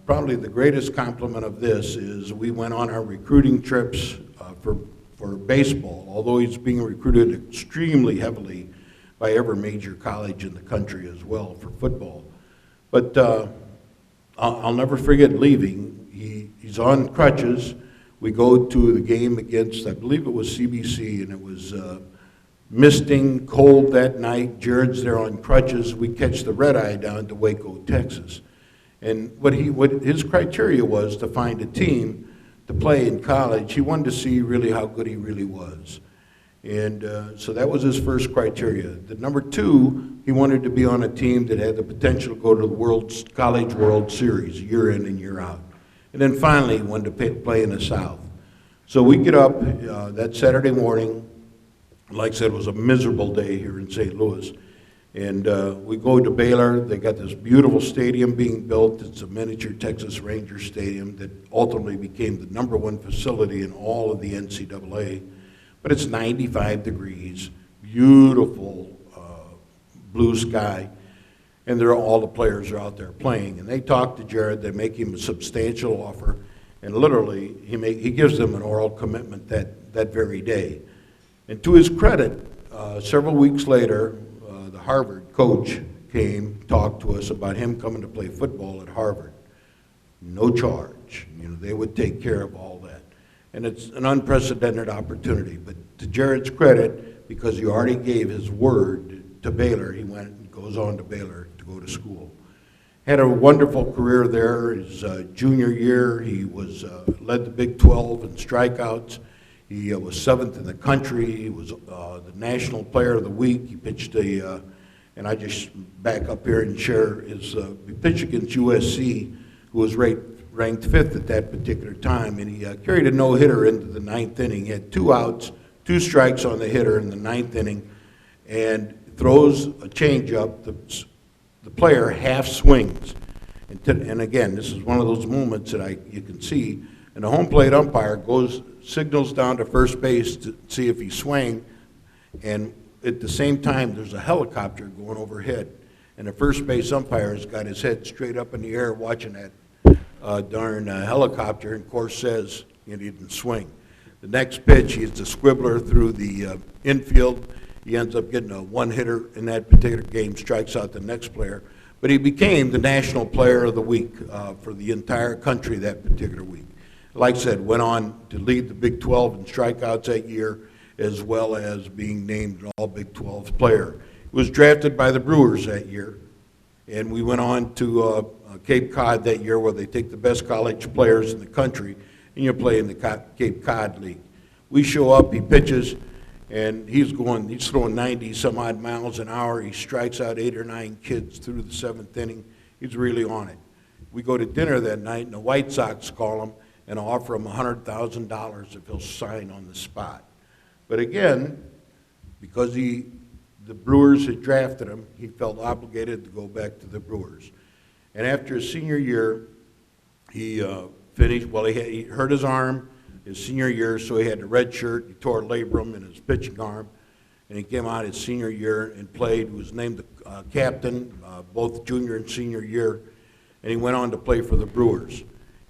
probably the greatest compliment of this is we went on our recruiting trips for baseball, although he's being recruited extremely heavily by every major college in the country as well for football. But I'll never forget leaving. He's on crutches. We go to the game against, I believe it was CBC, and it was misting, cold that night. Jared's there on crutches. We catch the red eye down to Waco, Texas. And what his criteria was to find a team to play in college. He wanted to see really how good he really was. And so that was his first criteria. The number 2, he wanted to be on a team that had the potential to go to the College World Series year in and year out. And then finally, he wanted to play in the South. So we get up that Saturday morning. Like I said, it was a miserable day here in St. Louis. And we go to Baylor. They got this beautiful stadium being built. It's a miniature Texas Ranger stadium that ultimately became the #1 facility in all of the NCAA. But it's 95 degrees, beautiful blue sky. And all the players are out there playing. And they talk to Jared. They make him a substantial offer. And literally, he gives them an oral commitment that very day. And to his credit, several weeks later, the Harvard coach came, talked to us about him coming to play football at Harvard. No charge. They would take care of all that. And it's an unprecedented opportunity. But to Jared's credit, because he already gave his word to Baylor, he went and goes on to Baylor to go to school. Had a wonderful career there. His junior year, he led the Big 12 in strikeouts. He was 7th in the country. He was the National Player of the Week. He pitched and I just back up here and share his, he pitched against USC, who was ranked 5th at that particular time, and he carried a no-hitter into the 9th inning. He had 2 outs, 2 strikes on the hitter in the 9th inning, and throws a changeup. The player half swings. And again, this is one of those moments that you can see, and the home plate umpire signals down to first base to see if he swung, and at the same time, there's a helicopter going overhead, and the first base umpire has got his head straight up in the air watching that darn helicopter, and of course says he didn't swing. The next pitch, he hits a squibbler through the infield. He ends up getting a one-hitter in that particular game, strikes out the next player. But he became the National Player of the Week for the entire country that particular week. Like I said, went on to lead the Big 12 in strikeouts that year, as well as being named an All-Big 12 player. He was drafted by the Brewers that year, and we went on to Cape Cod that year, where they take the best college players in the country, and you play in the Cape Cod League. We show up, he pitches, and he's throwing 90-some-odd miles an hour. He strikes out 8 or 9 kids through the 7th inning. He's really on it. We go to dinner that night, and the White Sox call him and offer him $100,000 if he'll sign on the spot. But again, because the Brewers had drafted him, he felt obligated to go back to the Brewers. And after his senior year, he finished, well, he hurt his arm his senior year, so he had the red shirt. He tore a labrum in his pitching arm, and he came out his senior year and played, was named the captain both junior and senior year, and he went on to play for the Brewers.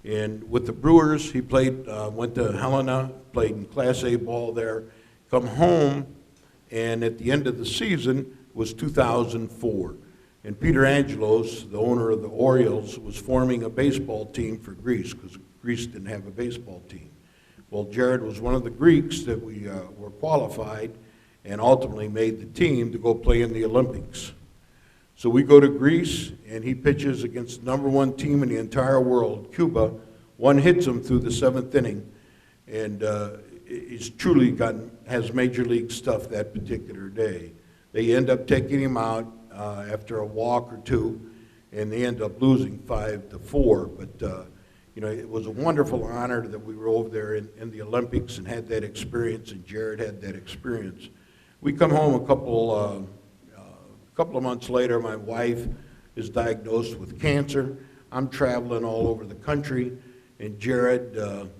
And with the Brewers, he played, went to Helena, played in Class A ball there, come home, and at the end of the season was 2004. And Peter Angelos, the owner of the Orioles, was forming a baseball team for Greece, because Greece didn't have a baseball team. Well, Jared was one of the Greeks that we were qualified and ultimately made the team to go play in the Olympics. So we go to Greece, and he pitches against the #1 team in the entire world, Cuba. One hits him through the 7th inning, and he's truly has major league stuff that particular day. They end up taking him out after a walk or two, and they end up losing 5-4. But it was a wonderful honor that we were over there in the Olympics and had that experience, and Jared had that experience. We come home a couple of months later. My wife is diagnosed with cancer. I'm traveling all over the country, and Jared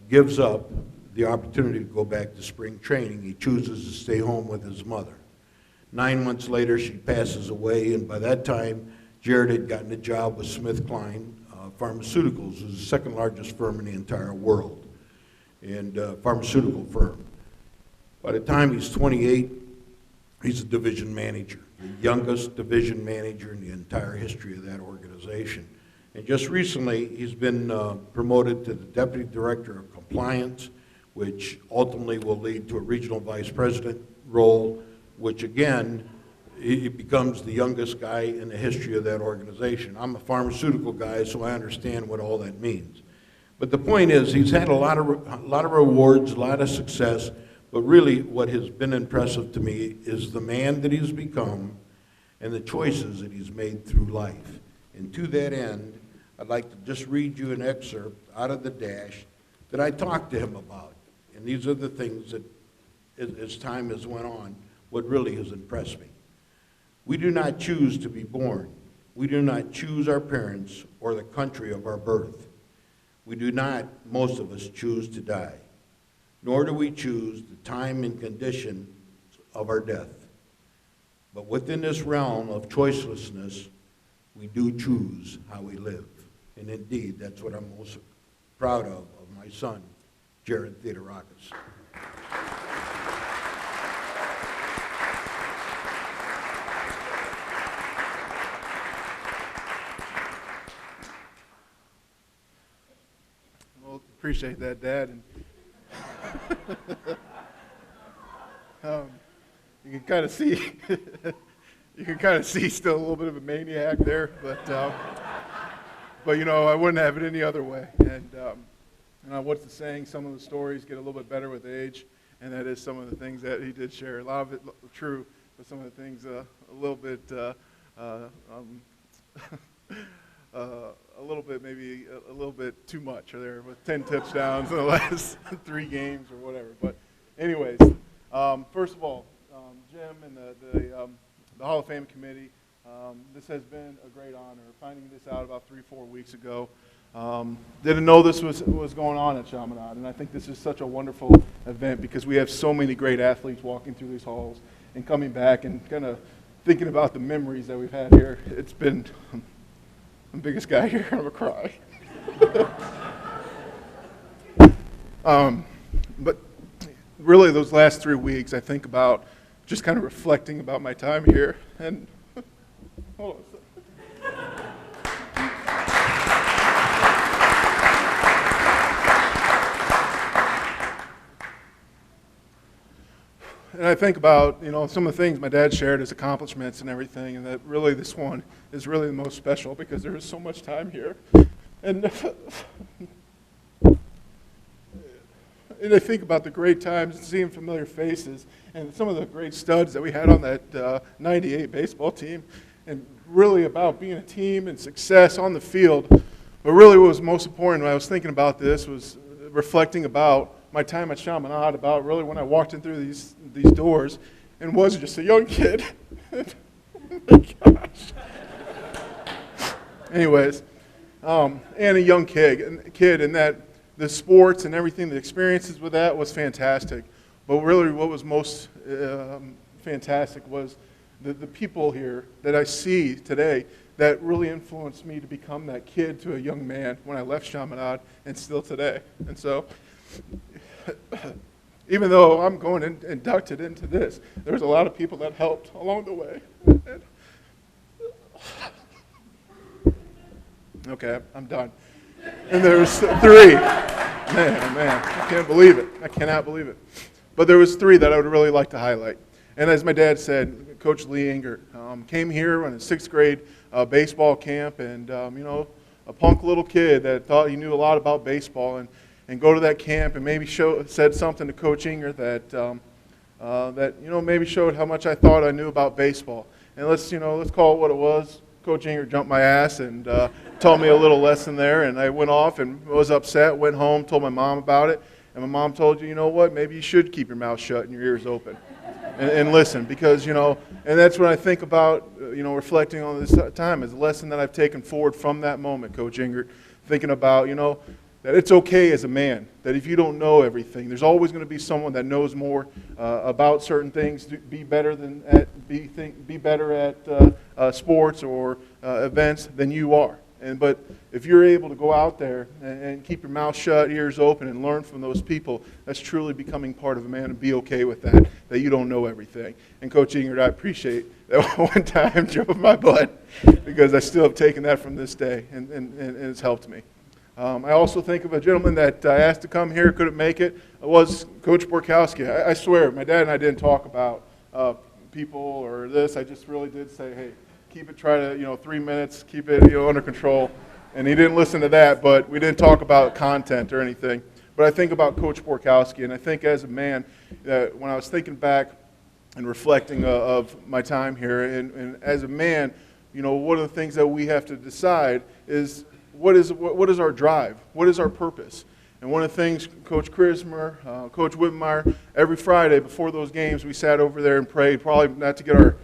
gives up the opportunity to go back to spring training. He chooses to stay home with his mother. 9 months later, she passes away, and by that time, Jared had gotten a job with SmithKline Pharmaceuticals, who's the 2nd largest firm in the entire world, and pharmaceutical firm. By the time he's 28, he's a division manager, the youngest division manager in the entire history of that organization. And just recently, he's been promoted to the Deputy Director of Compliance, which ultimately will lead to a Regional Vice President role, which again, he becomes the youngest guy in the history of that organization. I'm a pharmaceutical guy, so I understand what all that means. But the point is, he's had a lot of rewards, a lot of success, but really what has been impressive to me is the man that he's become and the choices that he's made through life. And to that end, I'd like to just read you an excerpt out of the dash that I talked to him about. And these are the things that, as time has went on, what really has impressed me. We do not choose to be born. We do not choose our parents or the country of our birth. We do not, most of us, choose to die, nor do we choose the time and condition of our death. But within this realm of choicelessness, we do choose how we live. And indeed, that's what I'm most proud of my son, Jared Theodorakis. Appreciate that, Dad. And you can kind of see, still a little bit of a maniac there, but I wouldn't have it any other way. And what's the saying? Some of the stories get a little bit better with age. and that is some of the things that he did share. A lot of it true, but some of the things a little bit, a little bit maybe a little bit too much. Or there with 10 touchdowns in the last 3 games or whatever. But anyways, first of all, Jim and the Hall of Fame committee. This has been a great honor. Finding this out about 3-4 weeks ago. Didn't know this was going on at Chaminade, and I think this is such a wonderful event because we have so many great athletes walking through these halls and coming back and kind of thinking about the memories that we've had here. It's been, I'm the biggest guy here, I'm gonna cry. But really those last 3 weeks, I think about just kind of reflecting about my time here. And hold on a second. And I think about, some of the things my dad shared as accomplishments and everything, and that really this one is really the most special because there is so much time here. And I think about the great times and seeing familiar faces and some of the great studs that we had on that 98 baseball team, and really about being a team and success on the field. But really what was most important when I was thinking about this was reflecting about my time at Chaminade, about really when I walked in through these doors and was just a young kid. Oh my gosh. Anyways, and a young kid, and that the sports and everything, the experiences with that was fantastic. But really what was most fantastic was the people here that I see today that really influenced me to become that kid to a young man when I left Chaminade and still today. And so, even though I'm going inducted into this, there's a lot of people that helped along the way. Okay, I'm done. And there's 3. Man, I can't believe it. I cannot believe it. But there was 3 that I would really like to highlight. And as my dad said, Coach Lee Engert came here on a 6th grade baseball camp, and a punk little kid that thought he knew a lot about baseball, and go to that camp and maybe said something to Coach Engert that maybe showed how much I thought I knew about baseball. And let's call it what it was. Coach Engert jumped my ass and taught me a little lesson there, and I went off and was upset, went home, told my mom about it, and my mom told you know what, maybe you should keep your mouth shut and your ears open and listen, because, and that's what I think about, reflecting on this time as a lesson that I've taken forward from that moment, Coach Engert, thinking about, that it's okay as a man, that if you don't know everything, there's always going to be someone that knows more about certain things, be better at sports or events than you are. But if you're able to go out there and keep your mouth shut, ears open, and learn from those people, that's truly becoming part of a man, and be okay with that you don't know everything. And Coach Engert, I appreciate that one time drove my butt, because I still have taken that from this day, and it's helped me. I also think of a gentleman that I asked to come here, couldn't make it, was Coach Borkowski. I swear, my dad and I didn't talk about people or this. I just really did say, hey, keep it, try to, 3 minutes, keep it, under control. And he didn't listen to that, but we didn't talk about content or anything. But I think about Coach Borkowski, and I think as a man, when I was thinking back and reflecting of my time here, and as a man, one of the things that we have to decide is, what is our drive? What is our purpose? And one of the things, Coach Krismer, Coach Whitmire, every Friday before those games, we sat over there and prayed, probably not to get our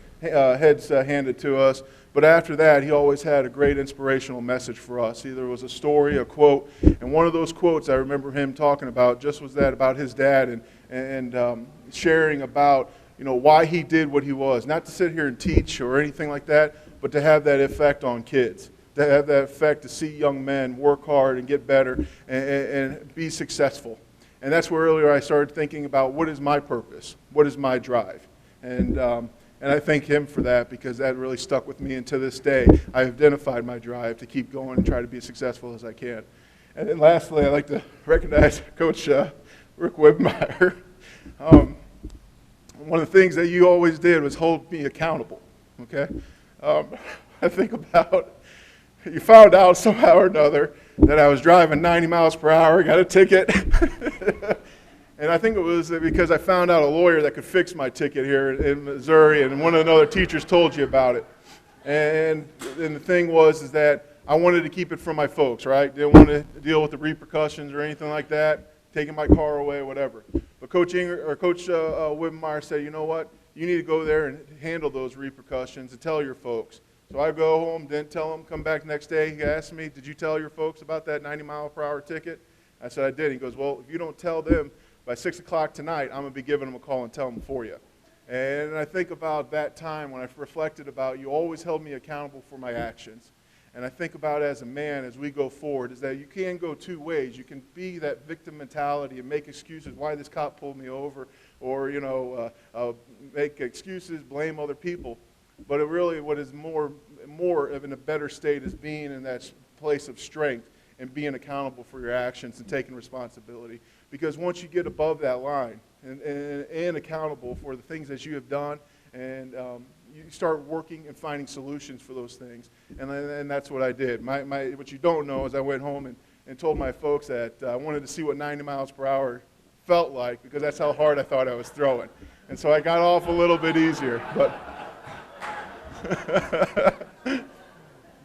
heads handed to us, but after that, he always had a great inspirational message for us. Either it was a story, a quote, and one of those quotes I remember him talking about just was that about his dad, and sharing about why he did what he was. Not to sit here and teach or anything like that, but to have that effect on kids. To have that effect to see young men work hard and get better and be successful. And that's where earlier I started thinking about, what is my purpose? What is my drive? And I thank him for that, because that really stuck with me. And to this day, I've identified my drive to keep going and try to be as successful as I can. And then lastly, I'd like to recognize Coach Rick Whitmire. One of the things that you always did was hold me accountable, okay? I think about, you found out somehow or another that I was driving 90 miles per hour, got a ticket, And I think it was because I found out a lawyer that could fix my ticket here in Missouri, and one of the other teachers told you about it. And the thing was that I wanted to keep it from my folks, right? Didn't want to deal with the repercussions or anything like that, taking my car away, whatever. But Coach Wibbenmeyer said, you know what? You need to go there and handle those repercussions and tell your folks. So I go home, didn't tell him, come back next day. He asked me, did you tell your folks about that 90-mile-per-hour ticket? I said, I did. He goes, well, if you don't tell them by 6 o'clock tonight, I'm going to be giving them a call and tell them for you. And I think about that time when I reflected about you always held me accountable for my actions. And I think about as a man, as we go forward, is that you can go two ways. You can be that victim mentality and make excuses why this cop pulled me over, or make excuses, blame other people. But it really, what is more of in a better state is being in that place of strength and being accountable for your actions and taking responsibility. Because once you get above that line and accountable for the things that you have done, and you start working and finding solutions for those things. And that's what I did. What you don't know is I went home and told my folks that I wanted to see what 90 miles per hour felt like, because that's how hard I thought I was throwing. And so I got off a little bit easier. But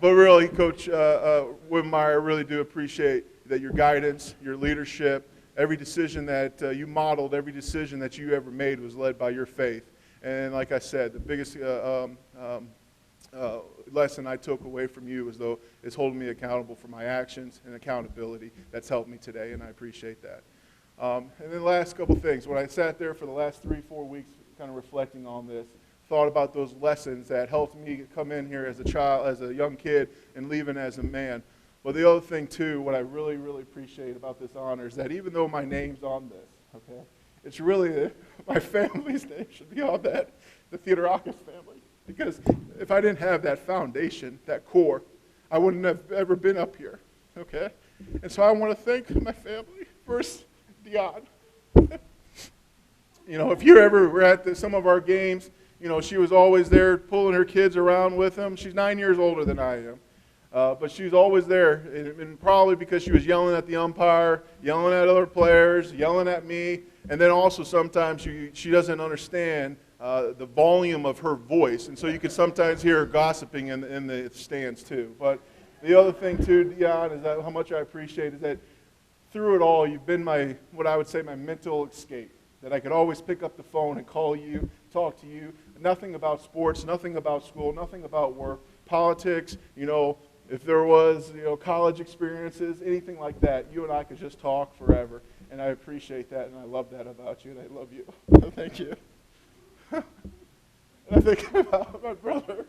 but really, Coach Wibbenmeyer, I really do appreciate that your guidance, your leadership, every decision that you modeled, every decision that you ever made was led by your faith. And like I said, the biggest lesson I took away from you is holding me accountable for my actions and accountability. That's helped me today, and I appreciate that. And then the last couple things. When I sat there for the last 3-4 weeks kind of reflecting on this, thought about those lessons that helped me come in here as a child, as a young kid, and leaving as a man. But the other thing, too, what I really, really appreciate about this honor is that even though my name's on this, okay, it's really my family's name should be on that, the Theodorakis family. Because if I didn't have that foundation, that core, I wouldn't have ever been up here, okay? And so I want to thank my family. First, Dion. If you ever were at some of our games, she was always there pulling her kids around with them. She's 9 years older than I am. But she was always there, and probably because she was yelling at the umpire, yelling at other players, yelling at me, and then also sometimes she doesn't understand the volume of her voice, and so you could sometimes hear her gossiping in the stands too. But the other thing too, Dion, is that how much I appreciate is that through it all, you've been what I would say my mental escape, that I could always pick up the phone and call you, talk to you, nothing about sports, nothing about school, nothing about work, politics, if there was, college experiences, anything like that, you and I could just talk forever. And I appreciate that, and I love that about you, and I love you. Thank you. And I think about my brother,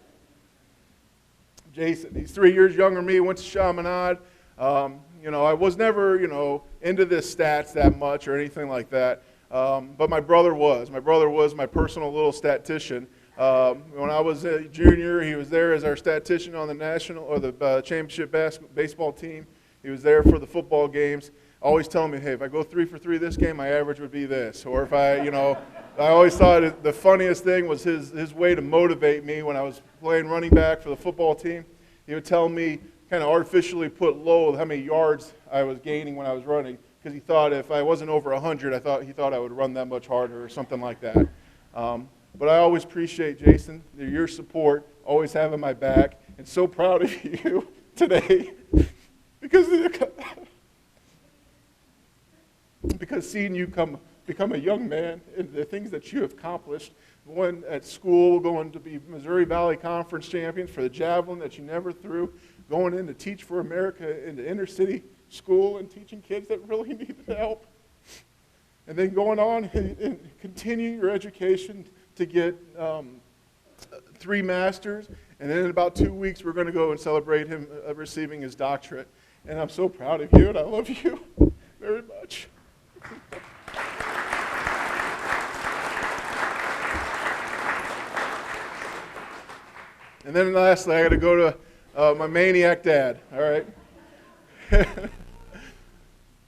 Jason. He's 3 years younger than me, went to Chaminade. I was never, into this stats that much or anything like that. But my brother was. My brother was my personal little statistician. When I was a junior, he was there as our statistician on the national or the championship baseball team. He was there for the football games, always telling me, hey, if I go 3 for 3 this game, my average would be this. Or if I always thought the funniest thing was his way to motivate me when I was playing running back for the football team. He would tell me, kind of artificially put low how many yards I was gaining when I was running, because he thought if I wasn't over 100, he thought I would run that much harder or something like that. But I always appreciate, Jason, your support, always having my back, and so proud of you today because seeing you become a young man and the things that you have accomplished, going at school, going to be Missouri Valley Conference champions for the javelin that you never threw, going in to teach for America in the inner city school and teaching kids that really need the help, and then going on and continuing your education to get 3 masters, and then in about 2 weeks we're going to go and celebrate him receiving his doctorate. And I'm so proud of you, and I love you very much. And then lastly, I got to go to my maniac dad, all right?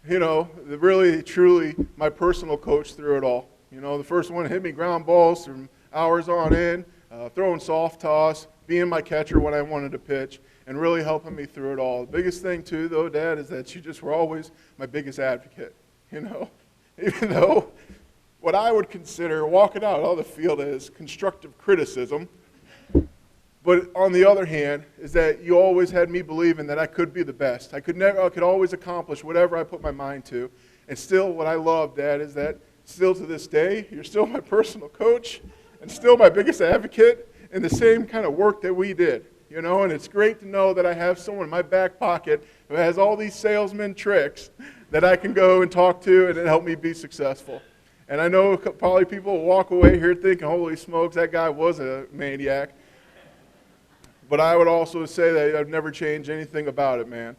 Really, truly my personal coach through it all. The first one hit me ground balls from hours on end, throwing soft toss, being my catcher when I wanted to pitch, and really helping me through it all. The biggest thing, too, though, Dad, is that you just were always my biggest advocate. even though what I would consider walking out on the field as constructive criticism. But on the other hand, is that you always had me believing that I could be the best. I could always accomplish whatever I put my mind to. And still, what I love, Dad, is that still to this day, you're still my personal coach and still my biggest advocate in the same kind of work that we did. You know, and it's great to know that I have someone in my back pocket who has all these salesman tricks that I can go and talk to and help me be successful. And I know probably people will walk away here thinking, holy smokes, that guy was a maniac. But I would also say that I've never changed anything about it, man.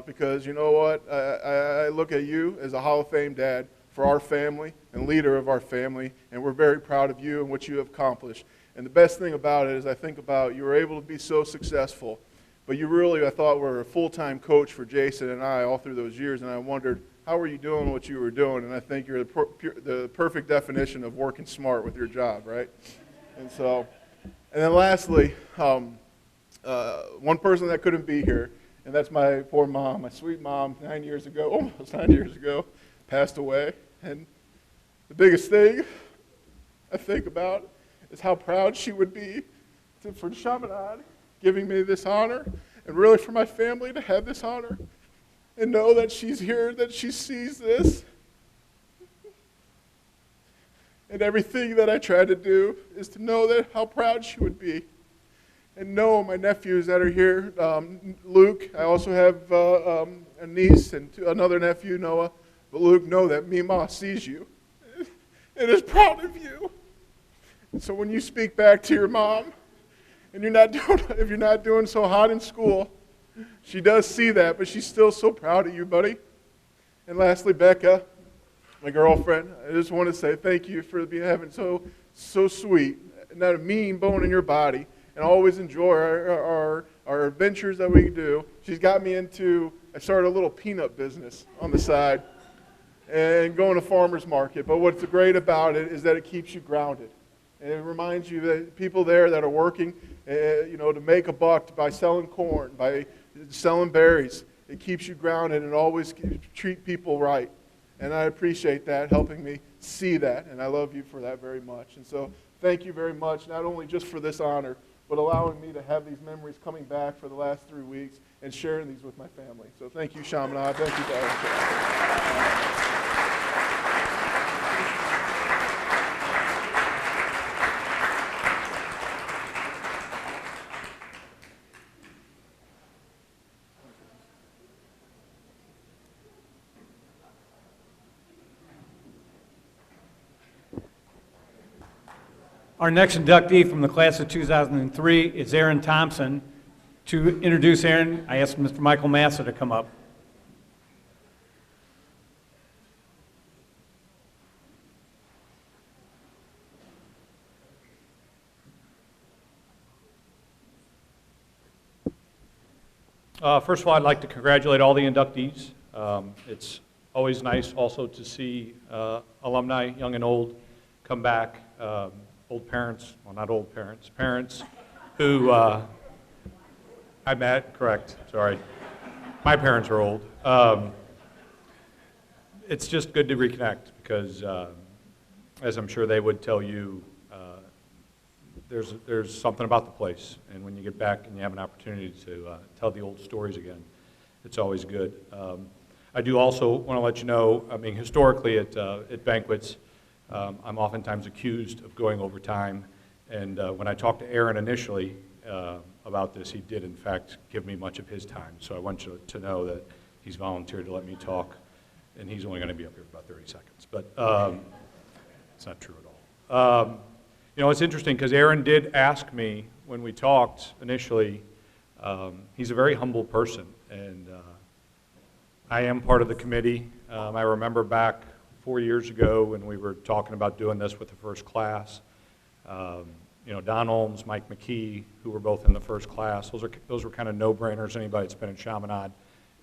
Because you know what? I look at you as a Hall of Fame dad for our family and leader of our family, and we're very proud of you and what you have accomplished. And the best thing about it is I think about you were able to be so successful, but you really, I thought, were a full-time coach for Jason and I all through those years, and I wondered, how were you doing what you were doing? And I think you're the perfect definition of working smart with your job, right? And then lastly, one person that couldn't be here, and that's my poor mom, my sweet mom, almost 9 years ago, passed away. And the biggest thing I think about is how proud she would be for Chaminade giving me this honor, and really for my family to have this honor, and know that she's here, that she sees this. And everything that I try to do is to know that how proud she would be. And know my nephews that are here, Luke, I also have a niece and another nephew, Noah. But Luke, know that Mima sees you and is proud of you. And so when you speak back to your mom, and if you're not doing so hot in school, she does see that, but she's still so proud of you, buddy. And lastly, Becca, my girlfriend, I just want to say thank you for having so sweet, not a mean bone in your body, and always enjoy our adventures that we do. She's got me I started a little peanut business on the side and going to farmer's market. But what's great about it is that it keeps you grounded. And it reminds you that people there that are working, to make a buck by selling corn, by selling berries, it keeps you grounded and always treat people right. And I appreciate that, helping me see that, and I love you for that very much. And so thank you very much, not only just for this honor, but allowing me to have these memories coming back for the last 3 weeks and sharing these with my family. So thank you, Chaminade. Thank you, guys. Our next inductee from the class of 2003 is Aaron Thompson. To introduce Aaron, I asked Mr. Michael Massa to come up. First of all, I'd like to congratulate all the inductees. It's always nice also to see alumni, young and old, come back. Old parents, well, not old parents, parents who I met, correct, sorry. My parents are old. It's just good to reconnect because, as I'm sure they would tell you, there's something about the place. And when you get back and you have an opportunity to tell the old stories again, it's always good. I do also want to let you know, I mean, historically at banquets, I'm oftentimes accused of going over time, and when I talked to Aaron initially about this, he did in fact give me much of his time. So I want you to know that he's volunteered to let me talk, and he's only going to be up here for about 30 seconds. But it's not true at all. It's interesting because Aaron did ask me when we talked initially. He's a very humble person, and I am part of the committee. I remember back 4 years ago when we were talking about doing this with the first class. Don Olms, Mike McKee, who were both in the first class, those were kind of no-brainers. Anybody that's been in Chaminade,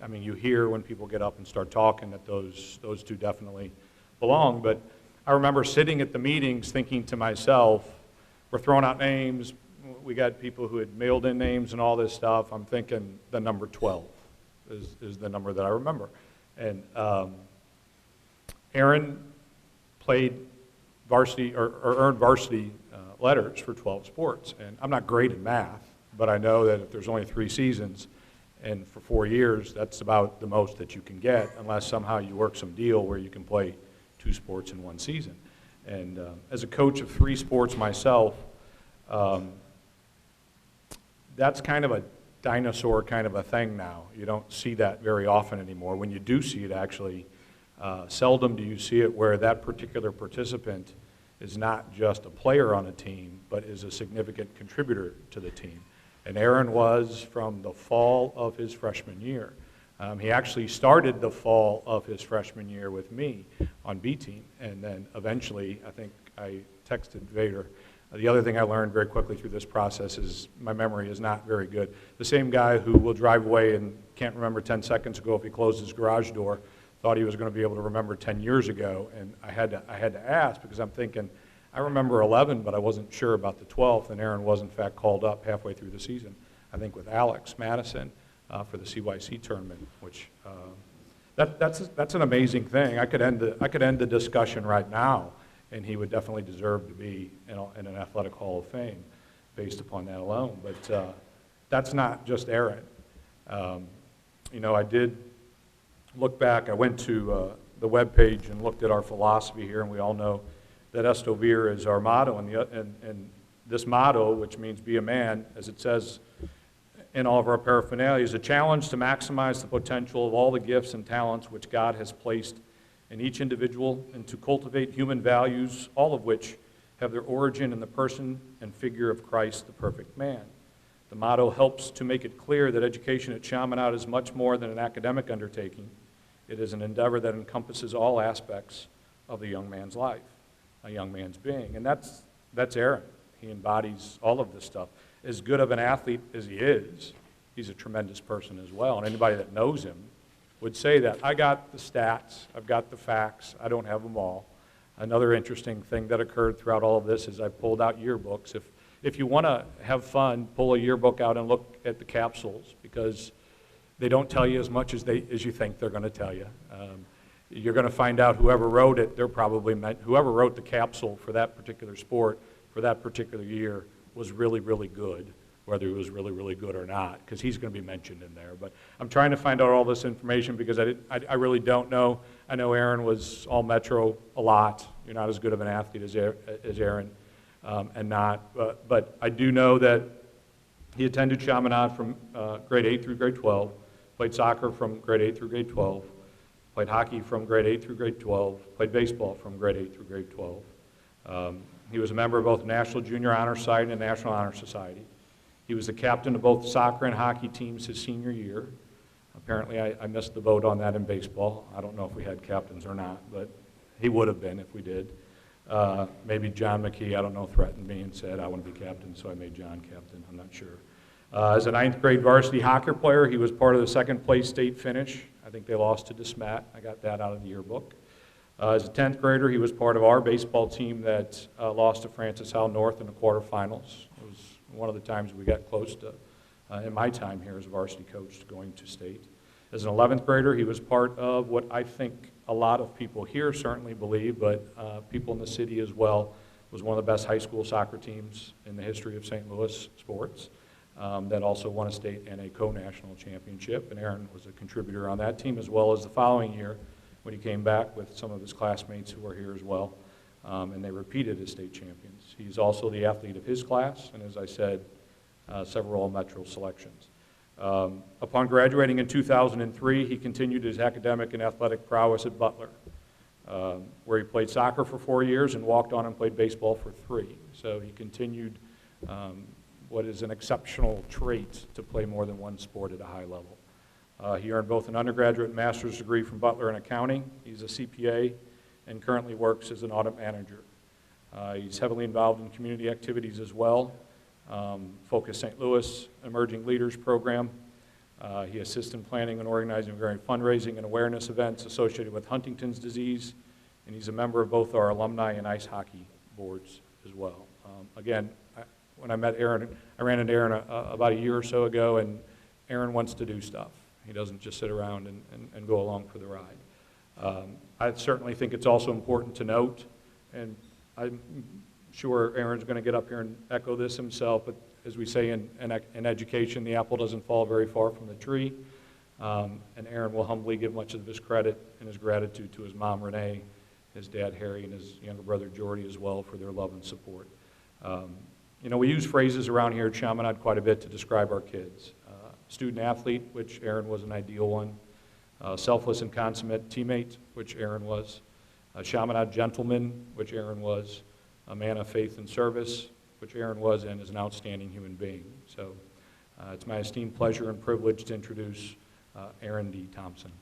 I mean, you hear when people get up and start talking that those two definitely belong. But I remember sitting at the meetings thinking to myself, we're throwing out names, we got people who had mailed in names and all this stuff. I'm thinking the number 12 is the number that I remember. And Aaron played varsity or earned varsity letters for 12 sports. And I'm not great at math, but I know that if there's only 3 seasons and for 4 years, that's about the most that you can get unless somehow you work some deal where you can play 2 sports in 1 season. And as a coach of 3 sports myself, that's kind of a dinosaur kind of a thing now. You don't see that very often anymore. When you do see it, actually, seldom do you see it where that particular participant is not just a player on a team, but is a significant contributor to the team. And Aaron was from the fall of his freshman year. He actually started the fall of his freshman year with me on B team, and then eventually, I think I texted Vader. The other thing I learned very quickly through this process is my memory is not very good. The same guy who will drive away and can't remember 10 seconds ago if he closed his garage door thought he was going to be able to remember 10 years ago, and I had to ask because I'm thinking, I remember 11, but I wasn't sure about the 12th, and Aaron was in fact called up halfway through the season, I think with Alex Madison for the CYC tournament, which that's an amazing thing. I could end the discussion right now, and he would definitely deserve to be in an athletic Hall of Fame based upon that alone. But that's not just Aaron. You know, I did look back. I went to the webpage and looked at our philosophy here, and we all know that Esto Vir is our motto, and this motto, which means be a man, as it says in all of our paraphernalia, is a challenge to maximize the potential of all the gifts and talents which God has placed in each individual and to cultivate human values, all of which have their origin in the person and figure of Christ, the perfect man. The motto helps to make it clear that education at Chaminade is much more than an academic undertaking. It is an endeavor that encompasses all aspects of the young man's life, a young man's being. And that's Aaron. He embodies all of this stuff. As good of an athlete as he is, he's a tremendous person as well. And anybody that knows him would say that. I got the stats, I've got the facts, I don't have them all. Another interesting thing that occurred throughout all of this is I pulled out yearbooks. If you want to have fun, pull a yearbook out and look at the capsules, because they don't tell you as much as you think they're going to tell you. You're going to find out whoever wrote it, whoever wrote the capsule for that particular sport, for that particular year, was really, really good, whether he was really, really good or not, because he's going to be mentioned in there. But I'm trying to find out all this information because I really don't know. I know Aaron was all Metro a lot. You're not as good of an athlete as Aaron, but I do know that he attended Chaminade from grade 8 through grade 12, played soccer from grade 8 through grade 12, played hockey from grade 8 through grade 12, played baseball from grade 8 through grade 12. He was a member of both the National Junior Honor Society and the National Honor Society. He was the captain of both soccer and hockey teams his senior year. Apparently, I missed the boat on that in baseball. I don't know if we had captains or not, but he would have been if we did. Maybe John McKee, I don't know, threatened me and said, I want to be captain, so I made John captain. I'm not sure. As a 9th grade varsity hockey player, he was part of the 2nd place state finish. I think they lost to DeSmet. I got that out of the yearbook. As a 10th grader, he was part of our baseball team that lost to Francis Howell North in the quarterfinals. It was one of the times we got close to, in my time here as a varsity coach, going to state. As an 11th grader, he was part of what I think a lot of people here certainly believe, but people in the city as well, was one of the best high school soccer teams in the history of St. Louis sports that also won a state and a co-national championship. And Aaron was a contributor on that team, as well as the following year when he came back with some of his classmates who were here as well, and they repeated as state champions. He's also the athlete of his class, and as I said, several all-metro selections. Upon graduating in 2003, he continued his academic and athletic prowess at Butler, where he played soccer for 4 years and walked on and played baseball for 3. So he continued what is an exceptional trait to play more than one sport at a high level. He earned both an undergraduate and master's degree from Butler in accounting. He's a CPA and currently works as an audit manager. He's heavily involved in community activities as well. Focus St. Louis Emerging Leaders Program. He assists in planning and organizing various fundraising and awareness events associated with Huntington's disease, and he's a member of both our alumni and ice hockey boards as well. Again, when I met Aaron, I ran into Aaron about a year or so ago, and Aaron wants to do stuff. He doesn't just sit around and go along for the ride. I certainly think it's also important to note and I'm sure Aaron's going to get up here and echo this himself, but as we say in education, the apple doesn't fall very far from the tree. And Aaron will humbly give much of his credit and his gratitude to his mom, Renee, his dad, Harry, and his younger brother, Jordy, as well, for their love and support. You know, we use phrases around here at Chaminade quite a bit to describe our kids. Student athlete, which Aaron was an ideal one. Selfless and consummate teammate, which Aaron was. A Chaminade gentleman, which Aaron was. A man of faith and service, which Aaron was, and is an outstanding human being. So it's my esteemed pleasure and privilege to introduce Aaron D. Thompson.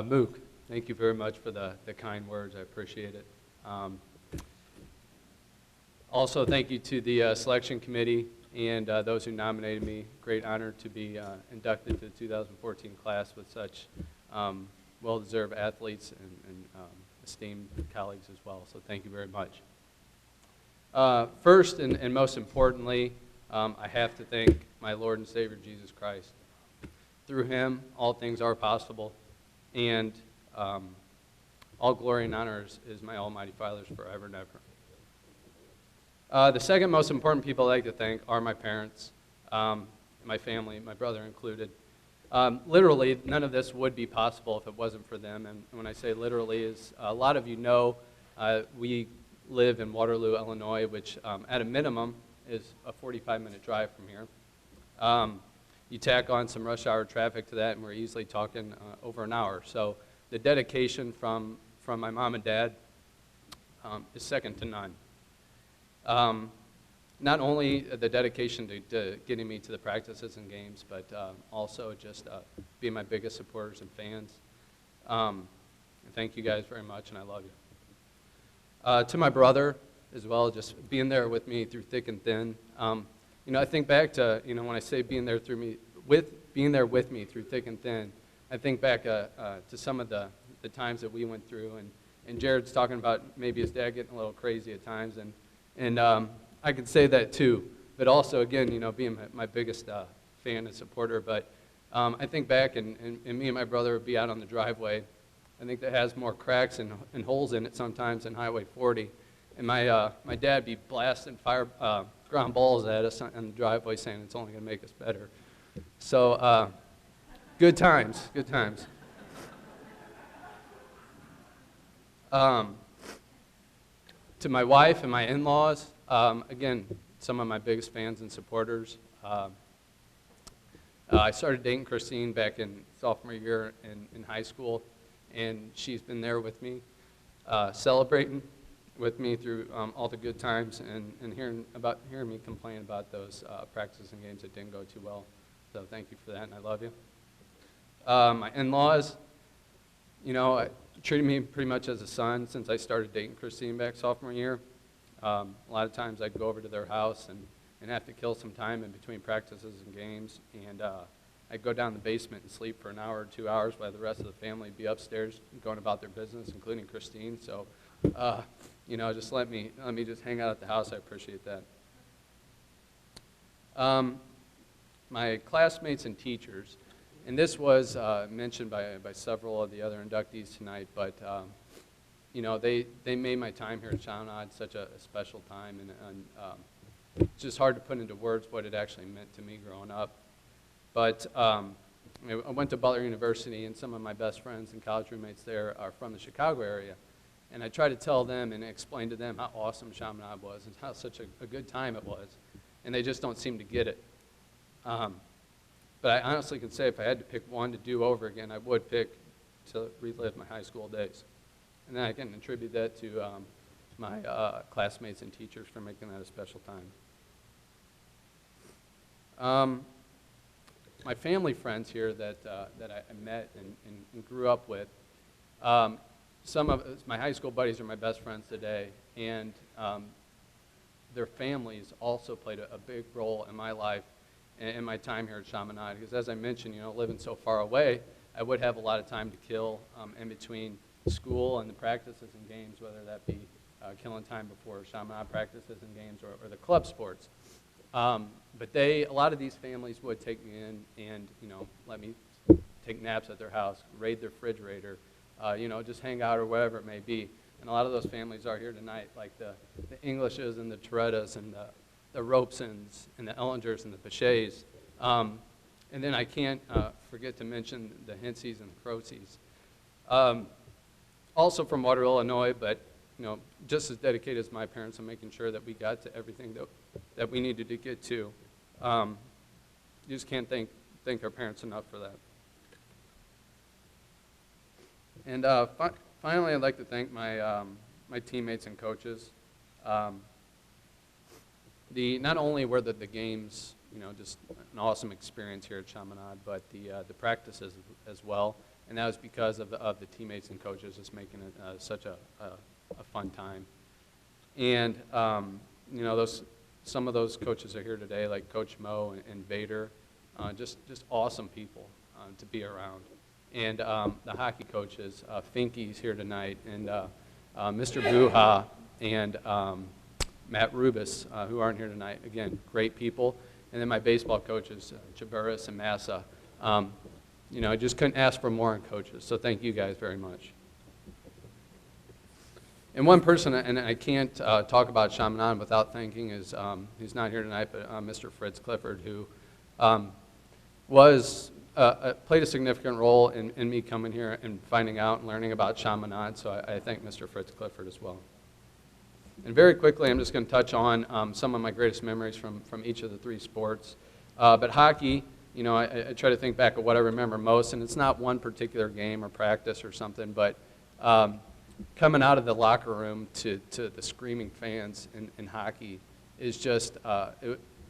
Mook, thank you very much for the kind words. I appreciate it. Also, thank you to the selection committee and those who nominated me. Great honor to be inducted to the 2014 class with such well-deserved athletes and esteemed colleagues as well. So thank you very much. First and most importantly, I have to thank my Lord and Savior Jesus Christ. Through him, all things are possible. And all glory and honor is my Almighty Father's forever and ever. The second most important people I'd like to thank are my parents, my family, my brother included. Literally, none of this would be possible if it wasn't for them. And when I say literally, is a lot of you know we live in Waterloo, Illinois, which at a minimum is a 45-minute drive from here. You tack on some rush hour traffic to that, and we're easily talking over an hour. So the dedication from my mom and dad is second to none. Not only the dedication to getting me to the practices and games, but also just being my biggest supporters and fans. And thank you guys very much, and I love you. To my brother as well, just being there with me through thick and thin. You know, I think back to, you know, when I say being there with me through thick and thin, I think back to some of the times that we went through, and Jared's talking about maybe his dad getting a little crazy at times, and I could say that too, but also, again, you know, being my biggest fan and supporter, but I think back, and me and my brother would be out on the driveway, I think that has more cracks and holes in it sometimes than Highway 40, and my dad be blasting ground balls at us in the driveway saying it's only going to make us better. So good times, good times. To my wife and my in-laws, again, some of my biggest fans and supporters. I started dating Christine back in sophomore year in high school, and she's been there with me, celebrating with me through all the good times and hearing me complain about those practices and games that didn't go too well. So thank you for that, and I love you. My in-laws, you know, treated me pretty much as a son since I started dating Christine back sophomore year. A lot of times I'd go over to their house and have to kill some time in between practices and games, and I'd go down the basement and sleep for an hour or 2 hours while the rest of the family would be upstairs going about their business, including Christine. So, you know, just let me just hang out at the house. I appreciate that. My classmates and teachers, and this was mentioned by several of the other inductees tonight, but you know, they made my time here at Chaminade such a special time, and it's just hard to put into words what it actually meant to me growing up. But I went to Butler University, and some of my best friends and college roommates there are from the Chicago area. And I try to tell them and explain to them how awesome Chaminade was and how such a good time it was. And they just don't seem to get it. But I honestly can say if I had to pick one to do over again, I would pick to relive my high school days. And then I can attribute that to my classmates and teachers for making that a special time. My family friends here that I met and grew up with, some of my high school buddies are my best friends today, and their families also played a big role in my life in my time here at Chaminade. Because as I mentioned, living so far away, I would have a lot of time to kill in between school and the practices and games, whether that be killing time before Chaminade practices and games or the club sports. But a lot of these families would take me in and, let me take naps at their house, raid their refrigerator, just hang out or whatever it may be. And a lot of those families are here tonight, like the Englishes and the Torettas and the Ropesons and the Ellingers and the Pachets. And then I can't forget to mention the Hinseys and the Croceys. Also from Waterville, Illinois, but just as dedicated as my parents in making sure that we got to everything that we needed to get to. You just can't thank our parents enough for that. And finally, I'd like to thank my teammates and coaches. Not only were the games, just an awesome experience here at Chaminade, but the practices as well. And that was because of the teammates and coaches just making it such a fun time. And some of those coaches are here today, like Coach Mo and Vader, just awesome people to be around. And the hockey coaches, Finky's here tonight, and Mr. Buha and Matt Rubis, who aren't here tonight. Again, great people. And then my baseball coaches, Chaburis and Massa. I just couldn't ask for more in coaches, so thank you guys very much. And one person, and I can't talk about Chaminade without thanking, is he's not here tonight, but Mr. Fritz Clifford, who played a significant role in me coming here and finding out and learning about Chaminade, so I thank Mr. Fritz Clifford as well. And very quickly, I'm just going to touch on some of my greatest memories from each of the three sports. But hockey, I try to think back of what I remember most, and it's not one particular game or practice or something, but coming out of the locker room to the screaming fans in hockey is just, I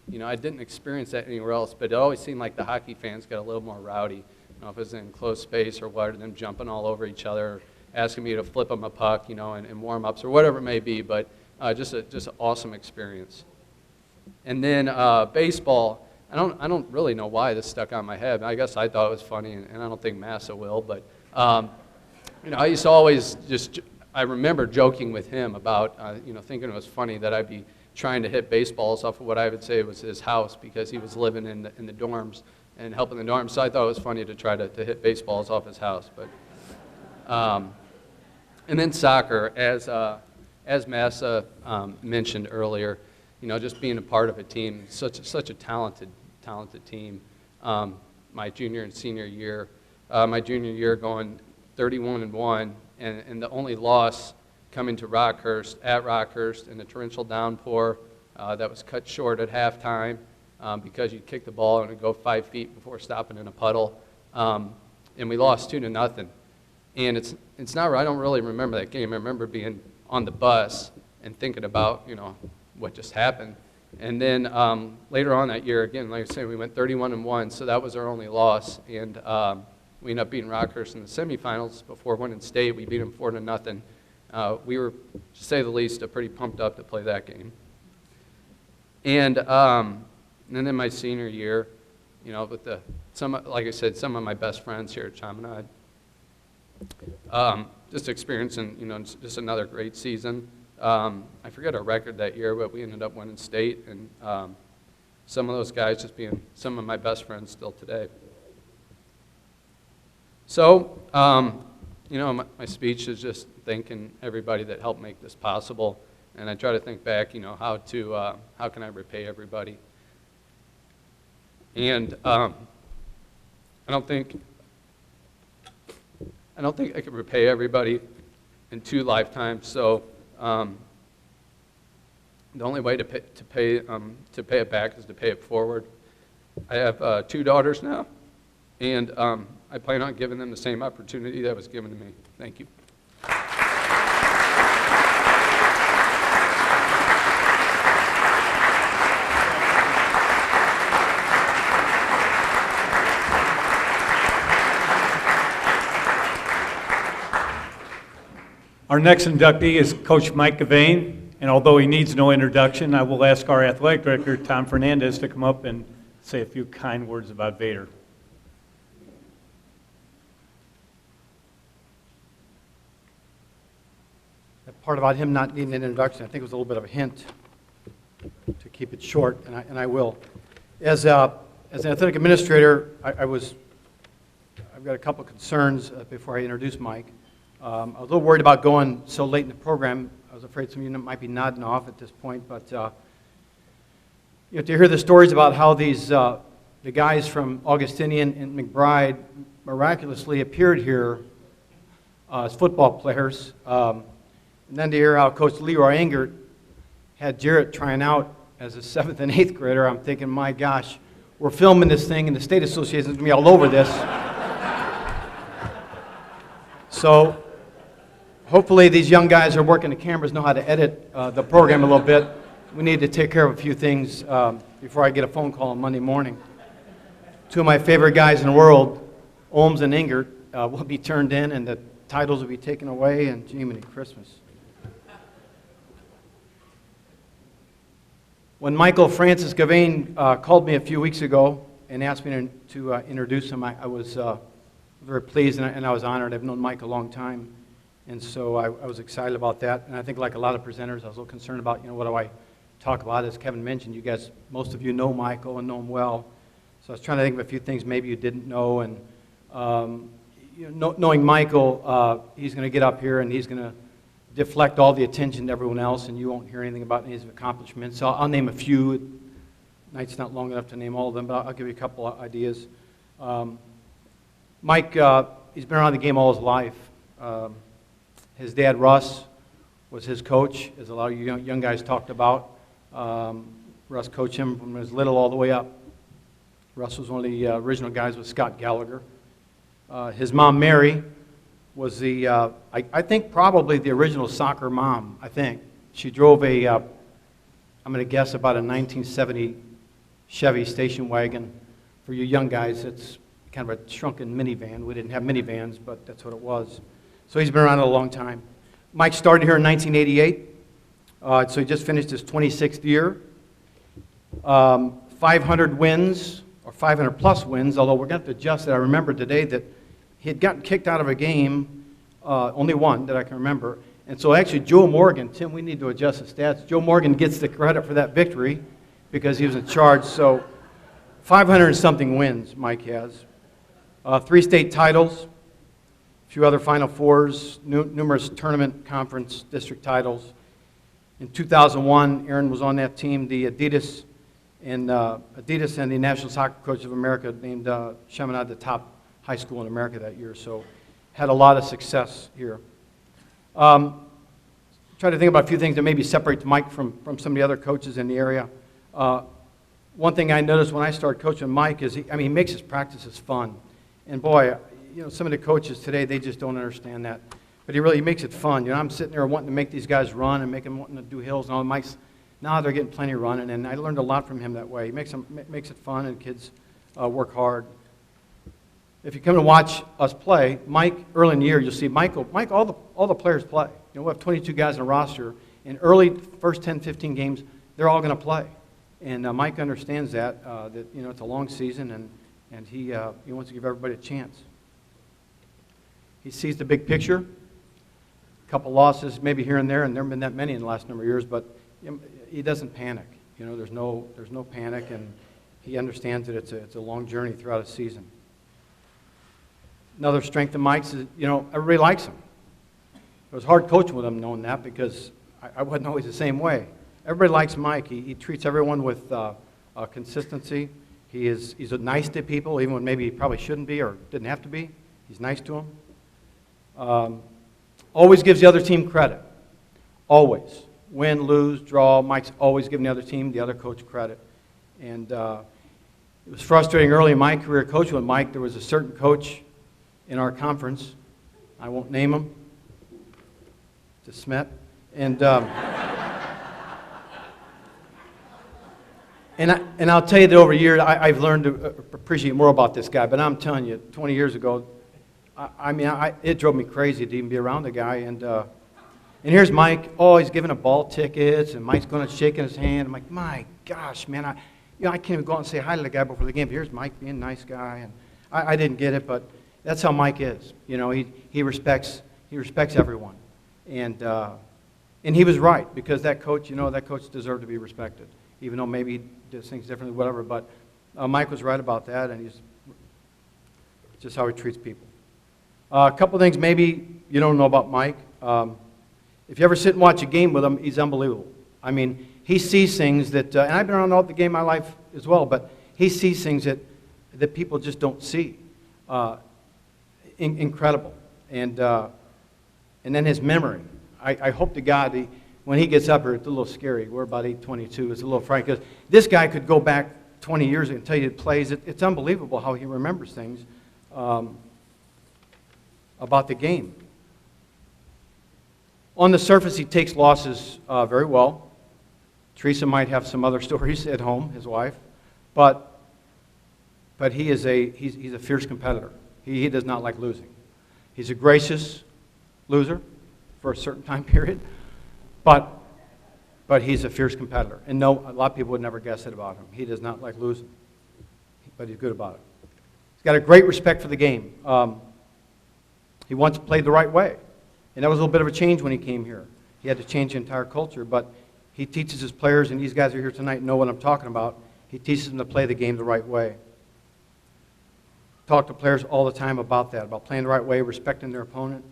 didn't experience that anywhere else, but it always seemed like the hockey fans got a little more rowdy. If it was in closed space or what, them jumping all over each other, asking me to flip them a puck, in warm-ups or whatever it may be, but just an awesome experience. And then baseball, I don't really know why this stuck on my head. I guess I thought it was funny, and I don't think Massa will, but I used to always I remember joking with him about, thinking it was funny that I'd be trying to hit baseballs off of what I would say was his house because he was living in the dorms and helping the dorms. So I thought it was funny to try to hit baseballs off his house. But and then soccer, as Massa mentioned earlier, just being a part of a team, such a talented team. My junior and senior year, my junior year going 31-1, and the only loss coming to Rockhurst, at Rockhurst, in a torrential downpour that was cut short at halftime because you'd kick the ball and it'd go 5 feet before stopping in a puddle. And we lost 2-0. And it's not, I don't really remember that game. I remember being on the bus and thinking about, what just happened. And then later on that year, again, like I said, we went 31-1, so that was our only loss. And we ended up beating Rockhurst in the semifinals before winning state. We beat them 4-0. We were, to say the least, pretty pumped up to play that game. And then my senior year, with like I said, some of my best friends here at Chaminade, just experiencing, just another great season. I forget our record that year, but we ended up winning state, and some of those guys just being some of my best friends still today. So, my speech is just thanking everybody that helped make this possible, and I try to think back, how can I repay everybody? And I don't think I could repay everybody in 2 lifetimes. So the only way to pay it back is to pay it forward. I have 2 daughters now, and I plan on giving them the same opportunity that was given to me. Thank you. Our next inductee is Coach Mike Gavain, and although he needs no introduction, I will ask our athletic director, Tom Fernandez, to come up and say a few kind words about Vader. That part about him not needing an introduction, I think it was a little bit of a hint to keep it short, and I will. As an athletic administrator, I've got a couple of concerns before I introduce Mike. I was a little worried about going so late in the program. I was afraid some of you might be nodding off at this point, but to hear the stories about how the guys from Augustinian and McBride miraculously appeared here as football players, and then to hear how Coach Leroy Engert had Jarrett trying out as a 7th and 8th grader, I'm thinking, my gosh, we're filming this thing and the state association is going to be all over this. So hopefully these young guys are working the cameras, know how to edit the program a little bit. We need to take care of a few things before I get a phone call on Monday morning. Two of my favorite guys in the world, Ohms and Engert, will be turned in and the titles will be taken away, and Jiminy Christmas. When Michael Francis Gavain called me a few weeks ago and asked me to introduce him, I was very pleased and I was honored. I've known Mike a long time, and so I was excited about that. And I think like a lot of presenters, I was a little concerned about, what do I talk about? As Kevin mentioned, you guys, most of you know Michael and know him well. So I was trying to think of a few things maybe you didn't know. And knowing Michael, he's going to get up here and he's going to deflect all the attention to everyone else, and you won't hear anything about any of his accomplishments. So I'll name a few. Night's not long enough to name all of them, but I'll give you a couple of ideas. Mike, he's been around the game all his life. His dad, Russ, was his coach, as a lot of you young guys talked about. Russ coached him from his little all the way up. Russ was one of the original guys with Scott Gallagher. His mom, Mary, was I think probably the original soccer mom, I think. She drove I'm going to guess about a 1970 Chevy station wagon. For you young guys, it's kind of a shrunken minivan. We didn't have minivans, but that's what it was. So he's been around a long time. Mike started here in 1988, so he just finished his 26th year. 500 wins, or 500 plus wins, although we're going to have to adjust it. I remember today that he had gotten kicked out of a game, only one that I can remember. And so actually Joe Morgan, Tim, we need to adjust the stats. Joe Morgan gets the credit for that victory because he was in charge. So 500 and something wins Mike has. 3 state titles, a few other Final Fours, numerous tournament, conference, district titles. In 2001, Aaron was on that team. The Adidas and the National Soccer Coach of America named Chaminade the top high school in America that year. So had a lot of success here. Try to think about a few things that maybe separate Mike from some of the other coaches in the area. One thing I noticed when I started coaching Mike is he makes his practices fun. And boy, some of the coaches today, they just don't understand that. But he makes it fun. I'm sitting there wanting to make these guys run and make them wanting to do hills and all. Mike's, now they're getting plenty running, and I learned a lot from him that way. He makes it fun, and kids work hard. If you come to watch us play, Mike, early in the year, you'll see Mike, all the players play. We have 22 guys in a roster. In early first 10, 15 games, they're all going to play. And Mike understands that it's a long season, and he wants to give everybody a chance. He sees the big picture. A couple losses maybe here and there haven't been that many in the last number of years, but he doesn't panic. There's no panic, and he understands that it's a long journey throughout a season. Another strength of Mike's is, everybody likes him. It was hard coaching with him knowing that because I wasn't always the same way. Everybody likes Mike. He treats everyone with consistency. He's nice to people, even when maybe he probably shouldn't be or didn't have to be. He's nice to them. Always gives the other team credit. Always. Win, lose, draw. Mike's always giving the other team, the other coach credit. And it was frustrating early in my career coaching with Mike. There was a certain coach in our conference. I won't name him. It's a Smet. And I'll tell you that over years, I've learned to appreciate more about this guy. But I'm telling you, 20 years ago, it drove me crazy to even be around the guy. And here's Mike. Oh, he's giving a ball tickets, and Mike's going and shaking his hand. I'm like, my gosh, man, I can't even go out and say hi to the guy before the game. Here's Mike being a nice guy, and I didn't get it, but that's how Mike is. He respects everyone, and he was right, because that coach deserved to be respected, even though maybe he does things differently, whatever. But Mike was right about that, and he's just how he treats people. A couple things maybe you don't know about Mike. If you ever sit and watch a game with him, he's unbelievable. I mean, he sees things that, and I've been around all the game my life as well, but he sees things that people just don't see. Incredible. And then his memory. I hope to God, when he gets up here, it's a little scary. We're about 8:22. It's a little frightening, because this guy could go back 20 years and tell you the plays. It's unbelievable how he remembers things about the game. On the surface, he takes losses very well. Teresa might have some other stories at home, his wife, but he's a fierce competitor. He does not like losing. He's a gracious loser for a certain time period, but he's a fierce competitor. And no, a lot of people would never guess it about him. He does not like losing, but he's good about it. He's got a great respect for the game. He wants to play the right way. And that was a little bit of a change when he came here. He had to change the entire culture, but he teaches his players, and these guys who are here tonight know what I'm talking about. He teaches them to play the game the right way. Talk to players all the time about that, about playing the right way, respecting their opponent.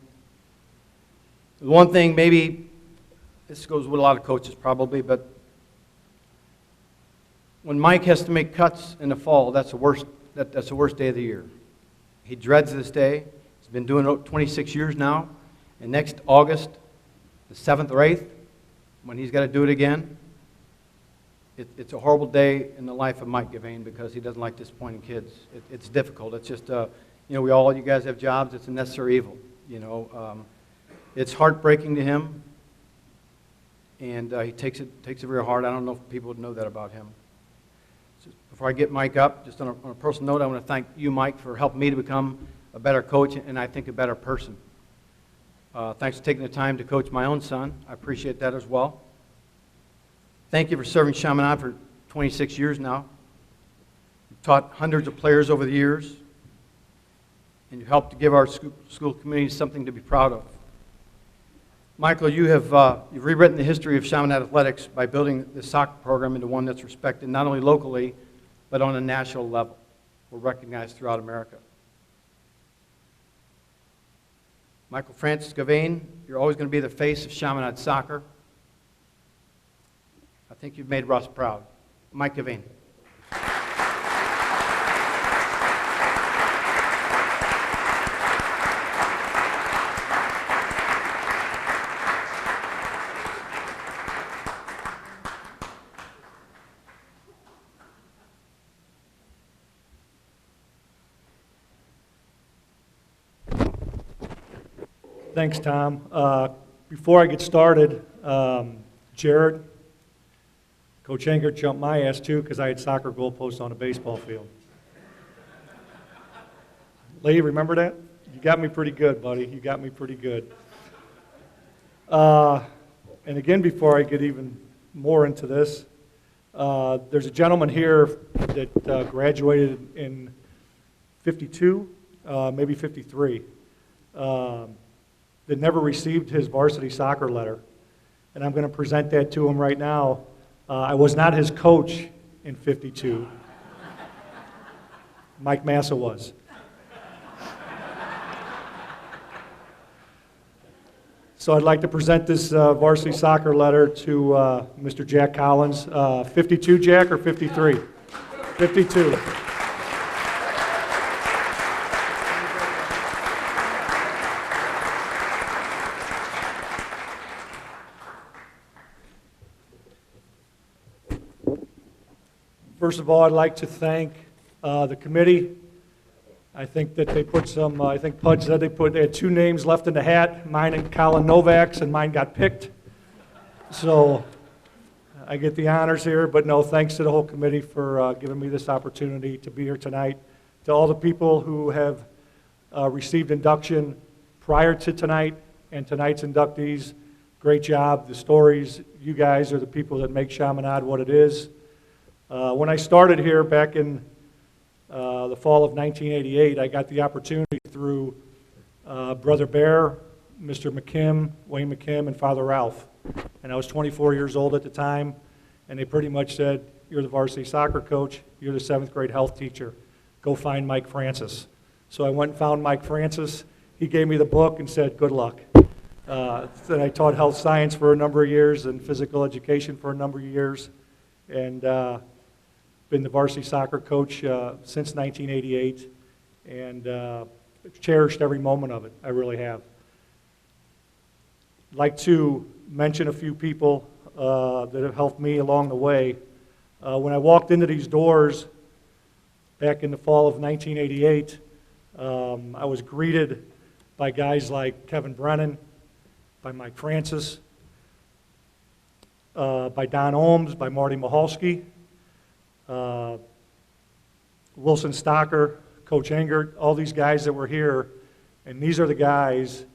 The one thing, maybe, this goes with a lot of coaches probably, but when Mike has to make cuts in the fall, that's the worst day of the year. He dreads this day. He's been doing it 26 years now. And next August, the 7th or 8th, when he's got to do it again, it's a horrible day in the life of Mike Gavane, because he doesn't like disappointing kids. It's difficult. It's just, you guys have jobs. It's a necessary evil. It's heartbreaking to him, and he takes it very hard. I don't know if people would know that about him. So before I get Mike up, just on a personal note, I want to thank you, Mike, for helping me to become a better coach, and I think a better person. Thanks for taking the time to coach my own son. I appreciate that as well. Thank you for serving Chaminade for 26 years now. You've taught hundreds of players over the years, and you helped to give our school community something to be proud of. Michael, you've rewritten the history of Chaminade athletics by building the soccer program into one that's respected not only locally, but on a national level. We're recognized throughout America. Michael Francis Gavane, you're always going to be the face of Chaminade soccer. I think you've made Russ proud. Mike Gavane. Thanks, Tom. Before I get started, Jared, Coach Enger jumped my ass too, because I had soccer goalposts on a baseball field. Lee, remember that? You got me pretty good, buddy. You got me pretty good. And again, before I get even more into this, there's a gentleman here that graduated in 52, maybe 53. That never received his varsity soccer letter. And I'm going to present that to him right now. I was not his coach in 52. Mike Massa was. So I'd like to present this varsity soccer letter to Mr. Jack Collins. 52, Jack, or 53? 52. First of all, I'd like to thank the committee. I think that they put some, I think Pudge said they had 2 names left in the hat, mine and Colin Novak's, and mine got picked. So I get the honors here, but no, thanks to the whole committee for giving me this opportunity to be here tonight. To all the people who have received induction prior to tonight and tonight's inductees, great job. The stories, you guys are the people that make Chaminade what it is. When I started here back in the fall of 1988, I got the opportunity through Brother Bear, Mr. McKim, Wayne McKim, and Father Ralph. And I was 24 years old at the time, and they pretty much said, you're the varsity soccer coach, you're the 7th grade health teacher, go find Mike Francis. So I went and found Mike Francis. He gave me the book and said, good luck. Then I taught health science for a number of years and physical education for a number of years, and been the varsity soccer coach since 1988, and cherished every moment of it. I really have. I'd like to mention a few people that have helped me along the way. When I walked into these doors back in the fall of 1988, I was greeted by guys like Kevin Brennan, by Mike Francis, by Don Ohms, by Marty Mahalski, Wilson Stocker, Coach Engert, all these guys that were here, and these are the guys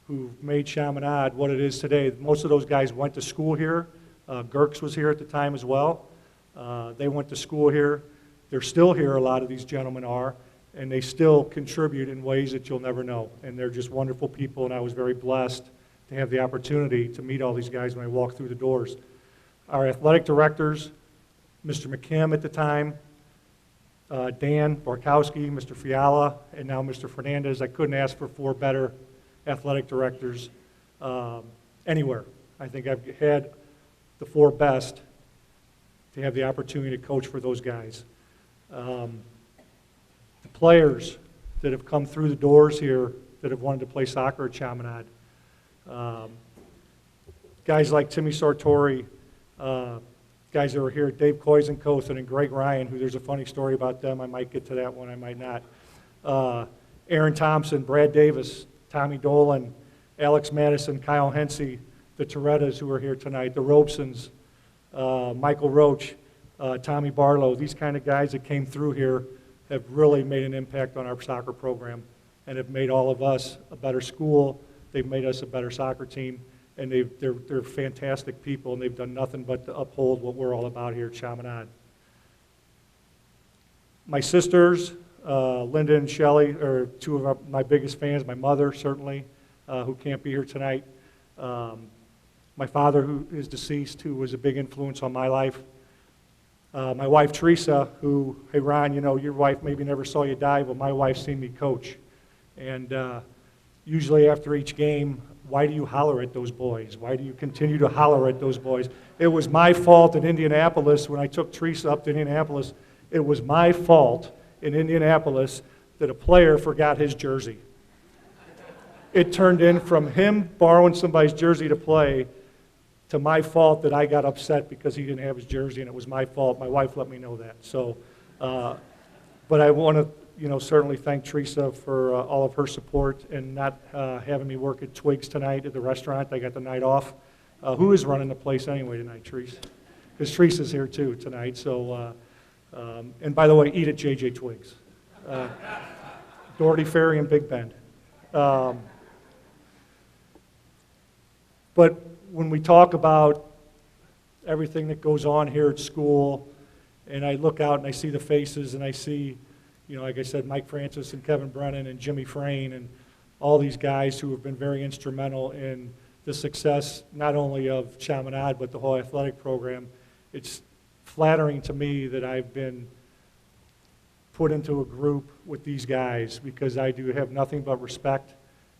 who've made Chaminade what it is today. Most of those guys went to school here. Gerks was here at the time as well. They went to school here. They're still here, a lot of these gentlemen are, and they still contribute in ways that you'll never know. And they're just wonderful people, and I was very blessed to have the opportunity to meet all these guys when I walked through the doors. Our athletic directors, Mr. McKim at the time, Dan Borkowski, Mr. Fiala, and now Mr. Fernandez. I couldn't ask for 4 better athletic directors anywhere. I think I've had the 4 best to have the opportunity to coach for those guys. The players that have come through the doors here that have wanted to play soccer at Chaminade. Guys like Timmy Sartori, guys that were here, Dave Koizenkothen and Greg Ryan, who there's a funny story about them. I might get to that one, I might not. Aaron Thompson, Brad Davis, Tommy Dolan, Alex Madison, Kyle Hensey, the Torettas who are here tonight, the Robesons, Michael Roach, Tommy Barlow. These kind of guys that came through here have really made an impact on our soccer program and have made all of us a better school. They've made us a better soccer team, and they're fantastic people, and they've done nothing but to uphold what we're all about here at Chaminade. My sisters, Linda and Shelley, are 2 of my biggest fans. My mother, certainly, who can't be here tonight. My father, who is deceased, who was a big influence on my life. My wife, Teresa, who, hey, Ron, you know, your wife maybe never saw you die, but my wife's seen me coach. And usually after each game, why do you holler at those boys? Why do you continue to holler at those boys? It was my fault in Indianapolis when I took Teresa up to Indianapolis. It was my fault in Indianapolis that a player forgot his jersey. It turned in from him borrowing somebody's jersey to play to my fault that I got upset because he didn't have his jersey, and it was my fault. My wife let me know that. So, but I want to, you know, certainly thank Teresa for all of her support and not having me work at Twiggs tonight at the restaurant. I got the night off. Who is running the place anyway tonight, Teresa? Because Teresa's here too tonight. So, and by the way, eat at JJ Twiggs. Doherty Ferry and Big Bend. But when we talk about everything that goes on here at school, and I look out and I see the faces and I see, you know, like I said, Mike Francis and Kevin Brennan and Jimmy Frayne and all these guys who have been very instrumental in the success not only of Chaminade but the whole athletic program, it's flattering to me that I've been put into a group with these guys because I do have nothing but respect,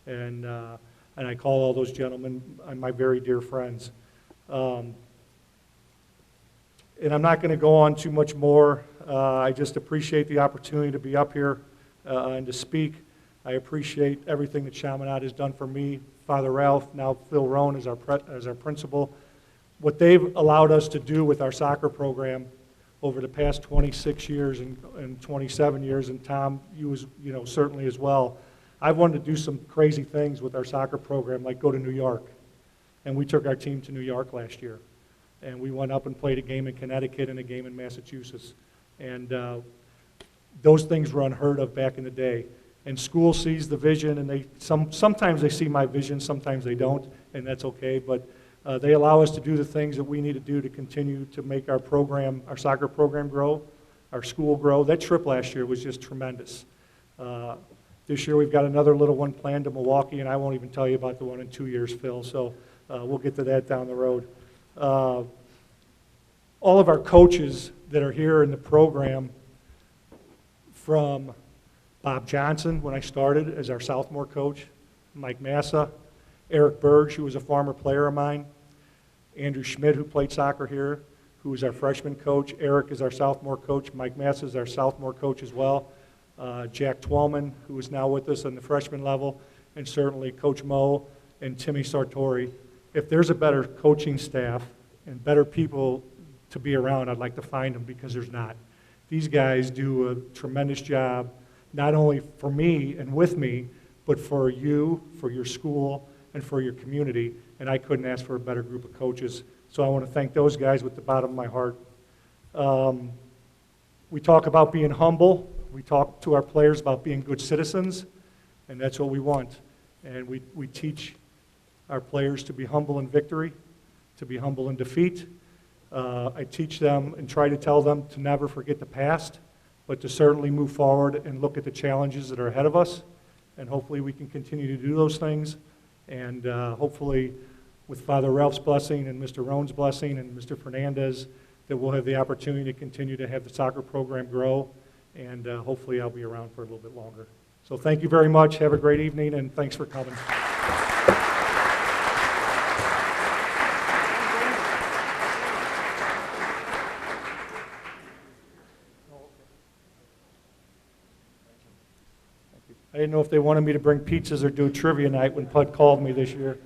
and I call all those gentlemen my very dear friends. And I'm not going to go on too much more. I just appreciate the opportunity to be up here and to speak. I appreciate everything that Chaminade has done for me, Father Ralph, now Phil Rohn as our principal. What they've allowed us to do with our soccer program over the past 26 years and 27 years, and Tom, you know, certainly as well. I've wanted to do some crazy things with our soccer program, like go to New York. And we took our team to New York last year. And we went up and played a game in Connecticut and a game in Massachusetts. And those things were unheard of back in the day. And school sees the vision, and sometimes they see my vision, sometimes they don't, and that's okay. But They allow us to do the things that we need to do to continue to make our program, our soccer program grow, our school grow. That trip last year was just tremendous. This year we've got another little one planned to Milwaukee, and I won't even tell you about the one in 2 years, Phil, so we'll get to that down the road. All of our coaches that are here in the program, from Bob Johnson, when I started as our sophomore coach, Mike Massa, Eric Burge, who was a former player of mine, Andrew Schmidt, who played soccer here, who is our freshman coach. Eric is our sophomore coach. Mike Massa is our sophomore coach as well. Jack Twellman, who is now with us on the freshman level, and certainly Coach Mo and Timmy Sartori. If there's a better coaching staff and better people to be around, I'd like to find them, because there's not. These guys do a tremendous job, not only for me and with me, but for you, for your school, and for your community, and I couldn't ask for a better group of coaches. So I want to thank those guys with the bottom of my heart. We talk about being humble. We talk to our players about being good citizens, and that's what we want. And we teach our players to be humble in victory, to be humble in defeat. I teach them and try to tell them to never forget the past, but to certainly move forward and look at the challenges that are ahead of us. And hopefully we can continue to do those things. And hopefully with Father Ralph's blessing and Mr. Roan's blessing and Mr. Fernandez, that we'll have the opportunity to continue to have the soccer program grow. And hopefully I'll be around for a little bit longer. So thank you very much. Have a great evening, and thanks for coming. I didn't know if they wanted me to bring pizzas or do a trivia night when Pud called me this year.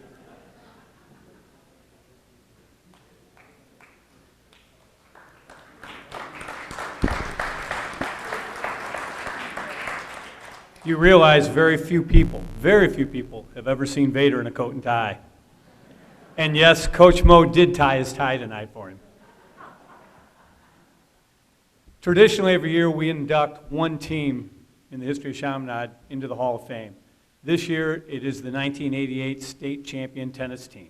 You realize very few people have ever seen Vader in a coat and tie. And yes, Coach Mo did tie his tie tonight for him. Traditionally, every year we induct one team in the history of Chaminade into the Hall of Fame. This year, it is the 1988 state champion tennis team.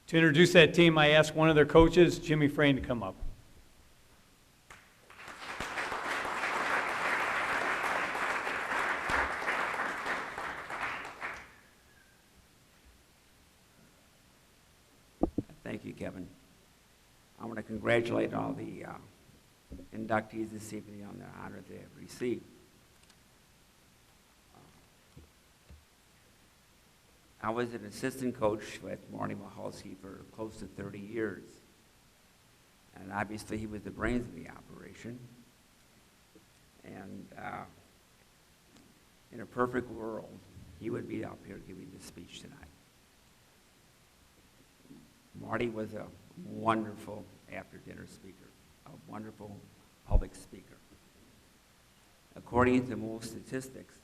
To introduce that team, I asked one of their coaches, Jimmy Frayne, to come up. Thank you, Kevin. I want to congratulate all the inductees this evening on the honor they have received. I was an assistant coach with Marty Mahalski for close to 30 years. And obviously he was the brains of the operation. And in a perfect world, he would be up here giving the speech tonight. Marty was a wonderful after-dinner speaker, a wonderful public speaker. According to most statistics,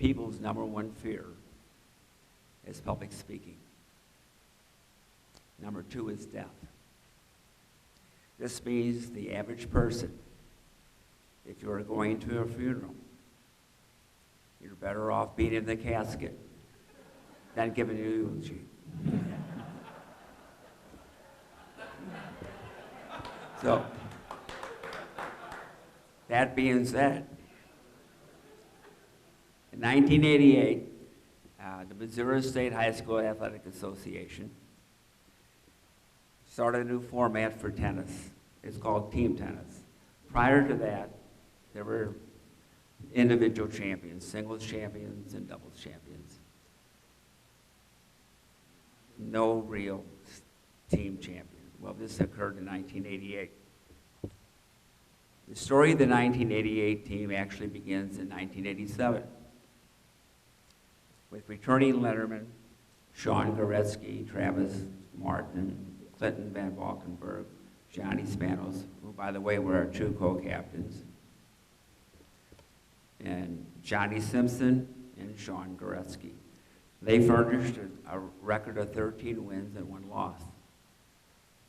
people's number one fear is public speaking. Number two is death. This means the average person, if you're going to a funeral, you're better off being in the casket than giving a eulogy. So, that being said, in 1988, the Missouri State High School Athletic Association started a new format for tennis. It's called team tennis. Prior to that, there were individual champions, singles champions and doubles champions. No real team champion. Well, this occurred in 1988. The story of the 1988 team actually begins in 1987 with returning letterman Sean Goretzky, Travis Martin, Clinton Van Valkenburg, Johnny Spanos, who, by the way, were our two co-captains, and Johnny Simpson and Sean Goretzky. They furnished a record of 13 wins and 1 loss,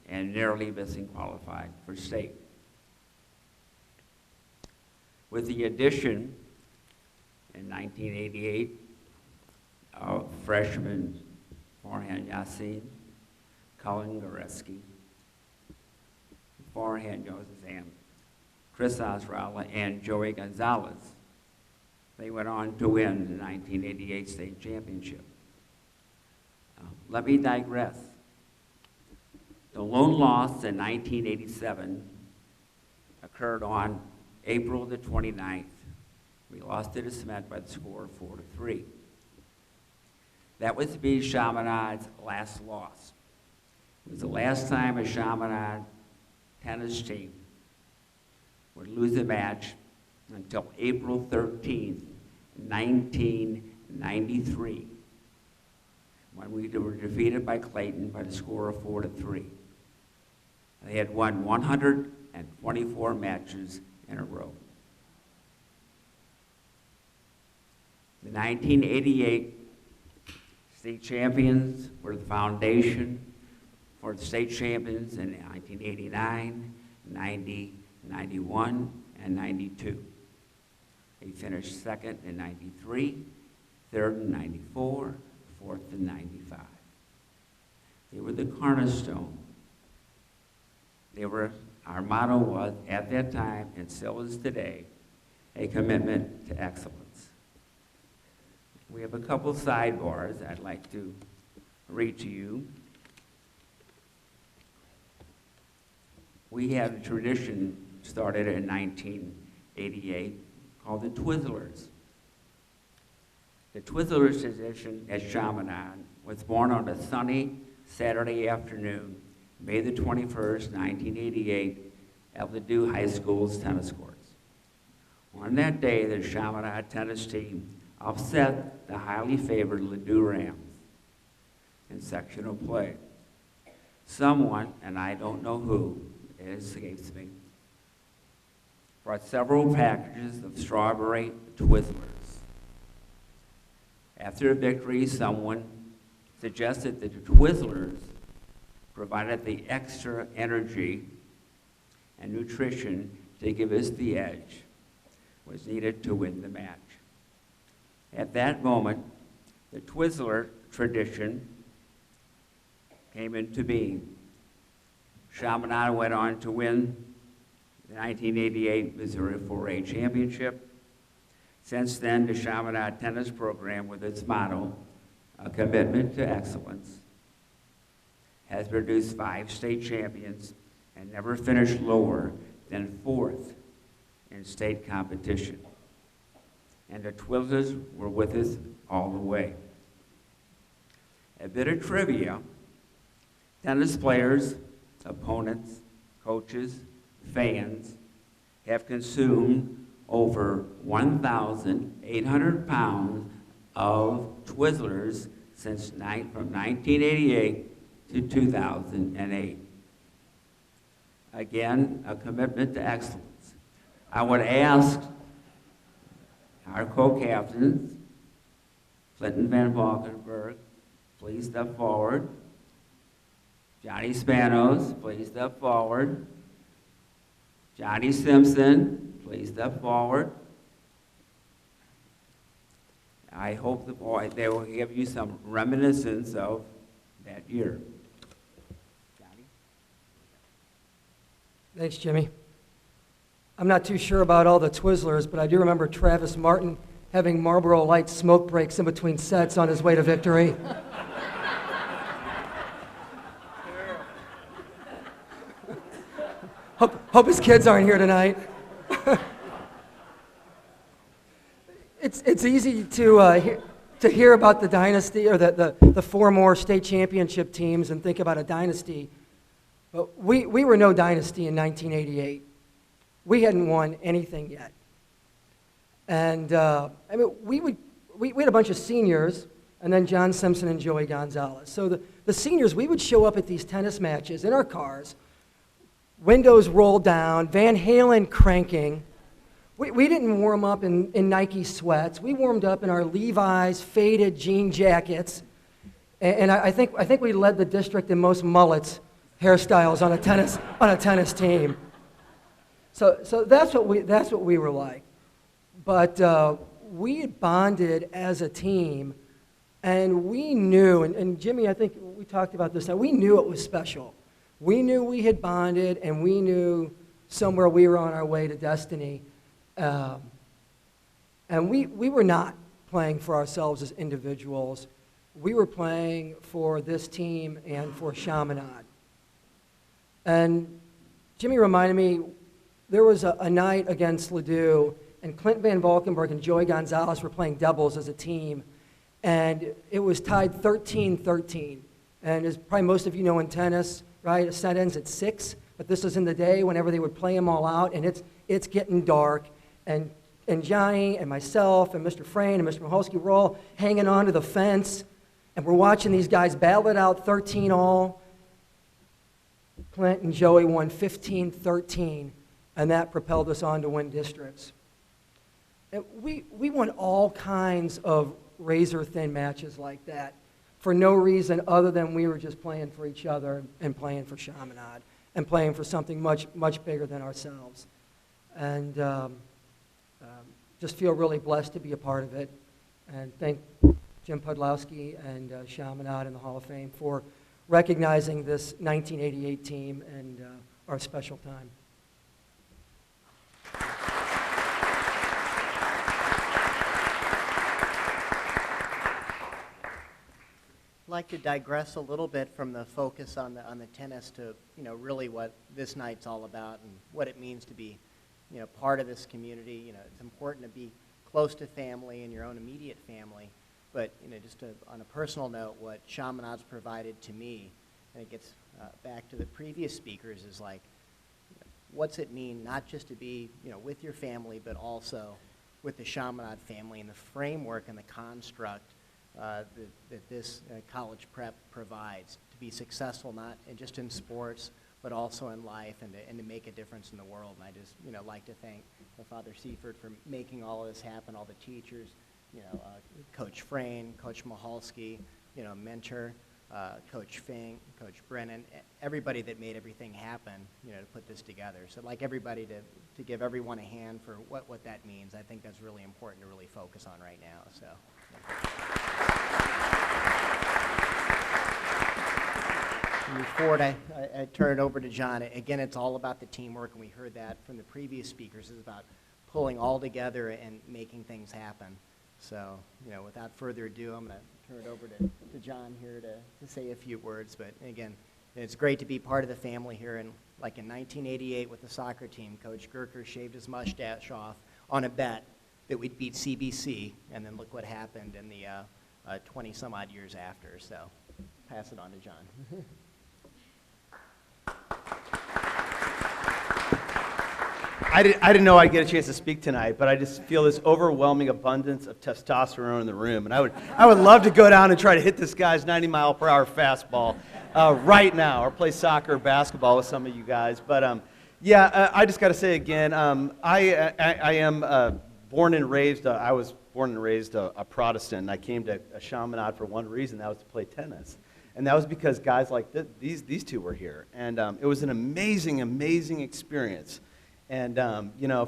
and narrowly missing qualified for state. With the addition in 1988 of freshman Farhan Yassin, Colin Goretzky. Beforehand, Chris Osrala and Joey Gonzalez. They went on to win the 1988 state championship. Let me digress. The lone loss in 1987 occurred on April the 29th. We lost to DeSmet by the score of 4-3. That was to be Chaminade's last loss. It was the last time a Chaminade tennis team would lose a match until April 13th, 1993, when we were defeated by Clayton by the score of 4-3. They had won 124 matches in a row. The 1988 state champions were the foundation for the state champions in 1989, 90, 91, and 92. They finished second in 93, third in 94, fourth in 95. They were the cornerstone. Our motto was, at that time, and still is today, a commitment to excellence. We have a couple sidebars I'd like to read to you. We had a tradition started in 1988 called the Twizzlers. The Twizzlers tradition at Chaminade was born on a sunny Saturday afternoon, May the 21st, 1988, at Ladue High School's tennis courts. On that day, the Chaminade tennis team upset the highly favored Ladue Rams in sectional play. Someone, and I don't know who, it escapes me, brought several packages of strawberry Twizzlers. After the victory, someone suggested that the Twizzlers provided the extra energy and nutrition to give us the edge was needed to win the match. At that moment, the Twizzler tradition came into being. Chaminade went on to win the 1988 Missouri 4A Championship. Since then, the Chaminade tennis program, with its motto, a commitment to excellence, has produced 5 state champions and never finished lower than 4th in state competition. And the Twizzlers were with us all the way. A bit of trivia: tennis players, opponents, coaches, fans have consumed over 1,800 pounds of Twizzlers from 1988 to 2008. Again, a commitment to excellence. I would ask our co-captains, Clinton Van Valkenburg, please step forward. Johnny Spanos, please step forward. Johnny Simpson, please step forward. I hope they will give you some reminiscence of that year. Johnny? Thanks, Jimmy. I'm not too sure about all the Twizzlers, but I do remember Travis Martin having Marlboro Light smoke breaks in between sets on his way to victory. Hope his kids aren't here tonight. It's easy to hear about the dynasty or the 4 more state championship teams and think about a dynasty. But we were no dynasty in 1988. We hadn't won anything yet. And we had a bunch of seniors, and then John Simpson and Joey Gonzalez. So the seniors, we would show up at these tennis matches in our cars, windows rolled down, Van Halen cranking. We didn't warm up in Nike sweats. We warmed up in our Levi's faded jean jackets. And I think we led the district in most mullets hairstyles on a tennis team. So that's what we were like. But we had bonded as a team, and we knew, and Jimmy, I think we talked about this, now we knew it was special. We knew we had bonded, and we knew somewhere we were on our way to destiny. And we were not playing for ourselves as individuals. We were playing for this team and for Chaminade. And Jimmy reminded me, there was a night against Ladue, and Clint Van Valkenburg and Joey Gonzalez were playing doubles as a team, and it was tied 13-13. And as probably most of you know in tennis, right, a set ends at 6, but this was in the day whenever they would play them all out, and it's getting dark, and Johnny and myself and Mr. Frayne and Mr. Maholsky were all hanging on to the fence, and we're watching these guys battle it out 13 all. Clint and Joey won 15-13, and that propelled us on to win districts. And we won all kinds of razor-thin matches like that for no reason other than we were just playing for each other and playing for Chaminade and playing for something much, much bigger than ourselves. And just feel really blessed to be a part of it. And thank Jim Podlowski and Chaminade and the Hall of Fame for recognizing this 1988 team and our special time. I'd like to digress a little bit from the focus on the tennis to really what this night's all about and what it means to be part of this community. It's important to be close to family and your own immediate family, but just on a personal note, what Chaminade's provided to me, and it gets back to the previous speakers, is like, what's it mean not just to be with your family, but also with the Chaminade family and the framework and the construct that this college prep provides to be successful, not just in sports, but also in life, and to make a difference in the world. And I just like to thank Father Seifert for making all of this happen, all the teachers, Coach Frayne, Coach Maholsky, mentor, Coach Fink, Coach Brennan, everybody that made everything happen, to put this together. So I'd like everybody to give everyone a hand for what that means. I think that's really important to really focus on right now. So. Before I turn it over to John, again, it's all about the teamwork, and we heard that from the previous speakers. It's about pulling all together and making things happen. So, without further ado, I'm going to turn it over to John here to say a few words. But again, it's great to be part of the family here. And like in 1988 with the soccer team, Coach Gerker shaved his mustache off on a bet that we'd beat CBC, and then look what happened in the 20-some-odd years after. So, pass it on to John. I didn't know I'd get a chance to speak tonight, but I just feel this overwhelming abundance of testosterone in the room, and I would love to go down and try to hit this guy's 90-mile-per-hour fastball right now, or play soccer or basketball with some of you guys. But I just got to say again, I am born and raised. I was born and raised a Protestant, and I came to Chaminade for one reason. That was to play tennis. And that was because guys like these two were here. And it was an amazing, amazing experience. And,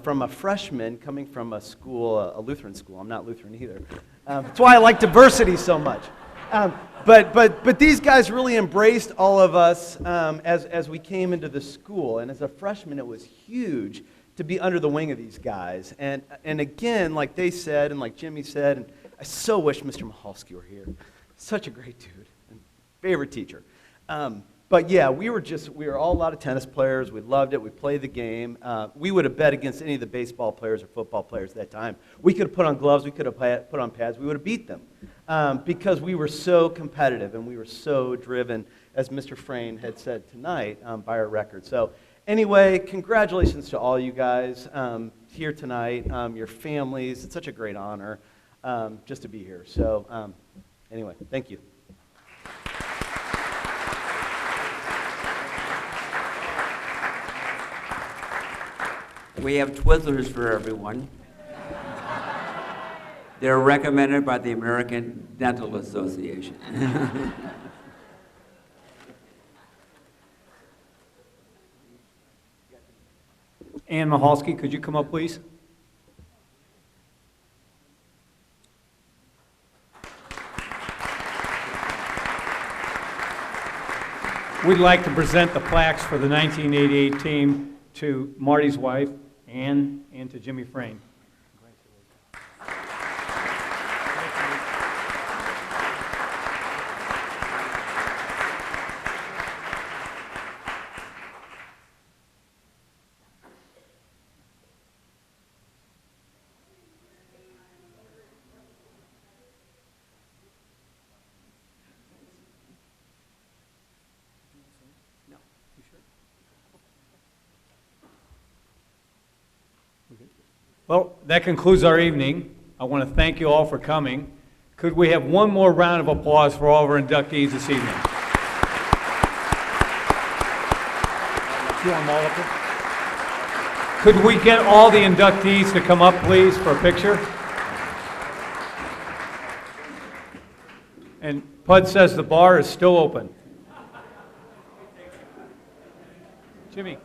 from a freshman coming from a school, a Lutheran school, I'm not Lutheran either. That's why I like diversity so much. But these guys really embraced all of us as we came into the school. And as a freshman, it was huge to be under the wing of these guys. And again, like they said, and like Jimmy said, and I so wish Mr. Maholsky were here. Such a great dude. Favorite teacher. But yeah, we were all a lot of tennis players. We loved it. We played the game. We would have bet against any of the baseball players or football players at that time. We could have put on gloves. We could have put on pads. We would have beat them because we were so competitive and we were so driven, as Mr. Frayne had said tonight, by our record. So anyway, congratulations to all you guys here tonight, your families. It's such a great honor just to be here. So anyway, thank you. We have Twizzlers for everyone. They're recommended by the American Dental Association. Ann Maholsky, could you come up, please? We'd like to present the plaques for the 1988 team to Marty's wife, Ann, and to Jimmy Frame. Well, that concludes our evening. I want to thank you all for coming. Could we have one more round of applause for all of our inductees this evening? Could we get all the inductees to come up, please, for a picture? And Pud says the bar is still open. Jimmy.